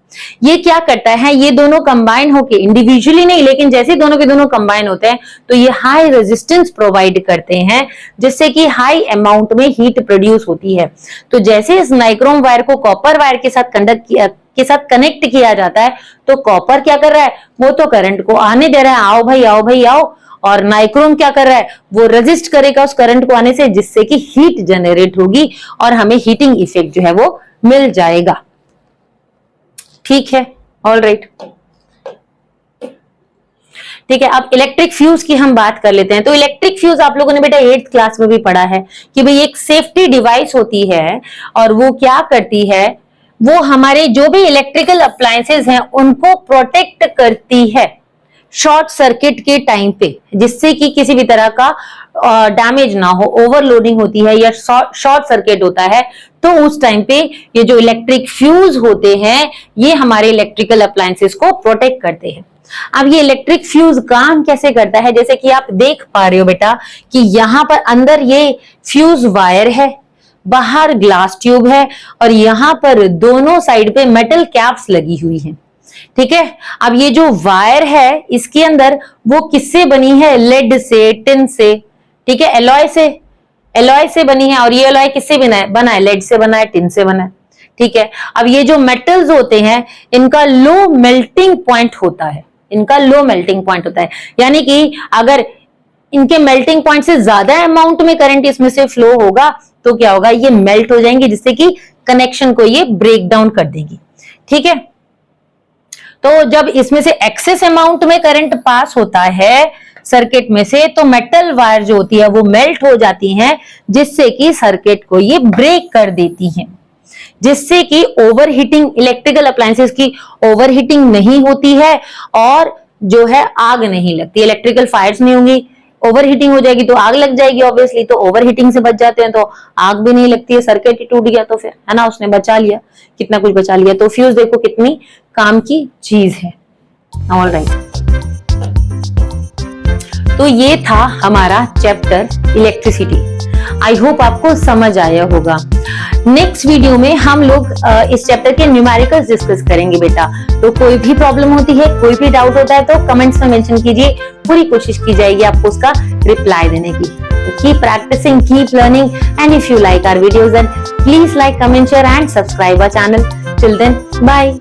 ये क्या करता है, ये दोनों कंबाइन होके, इंडिविजुअली नहीं लेकिन जैसे दोनों के दोनों कंबाइन होते हैं तो ये हाई रेजिस्टेंस प्रोवाइड करते हैं, जिससे कि हाई अमाउंट में हीट प्रोड्यूस होती है। तो जैसे इस नाइक्रोम वायर को कॉपर वायर के साथ कनेक्ट किया जाता है, तो कॉपर क्या कर रहा है, वो तो करंट को आने दे रहा है, आओ भाई आओ भाई आओ, और नाइक्रोम क्या कर रहा है, वो रेजिस्ट करेगा उस करंट को आने से, जिससे कि हीट जनरेट होगी और हमें हीटिंग इफेक्ट जो है वो मिल जाएगा। ठीक है, ऑल राइट। ठीक है, अब इलेक्ट्रिक फ्यूज की हम बात कर लेते हैं। तो इलेक्ट्रिक फ्यूज आप लोगों ने बेटा 8th क्लास में भी पढ़ा है कि भाई एक सेफ्टी डिवाइस होती है, और वो क्या करती है, वो हमारे जो भी इलेक्ट्रिकल अप्लायंसेस हैं उनको प्रोटेक्ट करती है शॉर्ट सर्किट के टाइम पे, जिससे कि किसी भी तरह का डैमेज ना हो, ओवरलोडिंग होती है या शॉर्ट सर्किट होता है, तो उस टाइम पे ये जो इलेक्ट्रिक फ्यूज होते हैं ये हमारे इलेक्ट्रिकल अप्लायंसेस को प्रोटेक्ट करते हैं। अब ये इलेक्ट्रिक फ्यूज काम कैसे करता है, जैसे कि आप देख पा रहे हो बेटा कि यहाँ पर अंदर ये फ्यूज वायर है, बाहर ग्लास ट्यूब है, और यहाँ पर दोनों साइड पे मेटल कैप्स लगी हुई हैं। ठीक है, अब ये जो वायर है इसके अंदर वो किससे बनी है, लेड से, टिन से, ठीक है, एलॉय से बनी है, और ये एलॉय किससे बना है, लेड से बना है, टिन से बना है। ठीक है, अब ये जो मेटल्स होते हैं इनका लो मेल्टिंग पॉइंट होता है, यानी कि अगर इनके मेल्टिंग पॉइंट से ज्यादा अमाउंट में करंट इसमें से फ्लो होगा तो क्या होगा, ये मेल्ट हो जाएंगे, जिससे कि कनेक्शन को ये ब्रेक डाउन कर देंगी। ठीक है, तो जब इसमें से एक्सेस अमाउंट में करंट पास होता है सर्किट में से, तो मेटल वायर जो होती है वो मेल्ट हो जाती हैं, जिससे कि सर्किट को ये ब्रेक कर देती हैं, जिससे कि ओवरहीटिंग, इलेक्ट्रिकल अप्लायंसेस की ओवरहीटिंग नहीं होती है, और जो है आग नहीं लगती, इलेक्ट्रिकल फायर्स नहीं होंगी। ओवरहीटिंग हो जाएगी तो आग लग जाएगी ऑब्वियसली, तो ओवरहीटिंग से बच जाते हैं तो आग भी नहीं लगती है, सर्किट ही टूट गया तो फिर, है ना, उसने बचा लिया, कितना कुछ बचा लिया। तो फ्यूज देखो कितनी काम की चीज है। ऑल राइट, तो ये था हमारा चैप्टर इलेक्ट्रिसिटी। आई होप आपको समझ आया होगा। नेक्स्ट वीडियो में हम लोग इस चैप्टर के न्यूमेरिकल्स डिस्कस करेंगे बेटा। तो कोई भी प्रॉब्लम होती है, कोई भी डाउट होता है तो कमेंट्स में मेंशन कीजिए, पूरी कोशिश की जाएगी आपको उसका रिप्लाई देने की। तो keep practicing, keep learning, and if you like our videos then please like, comment, share and subscribe our channel. Till then, bye.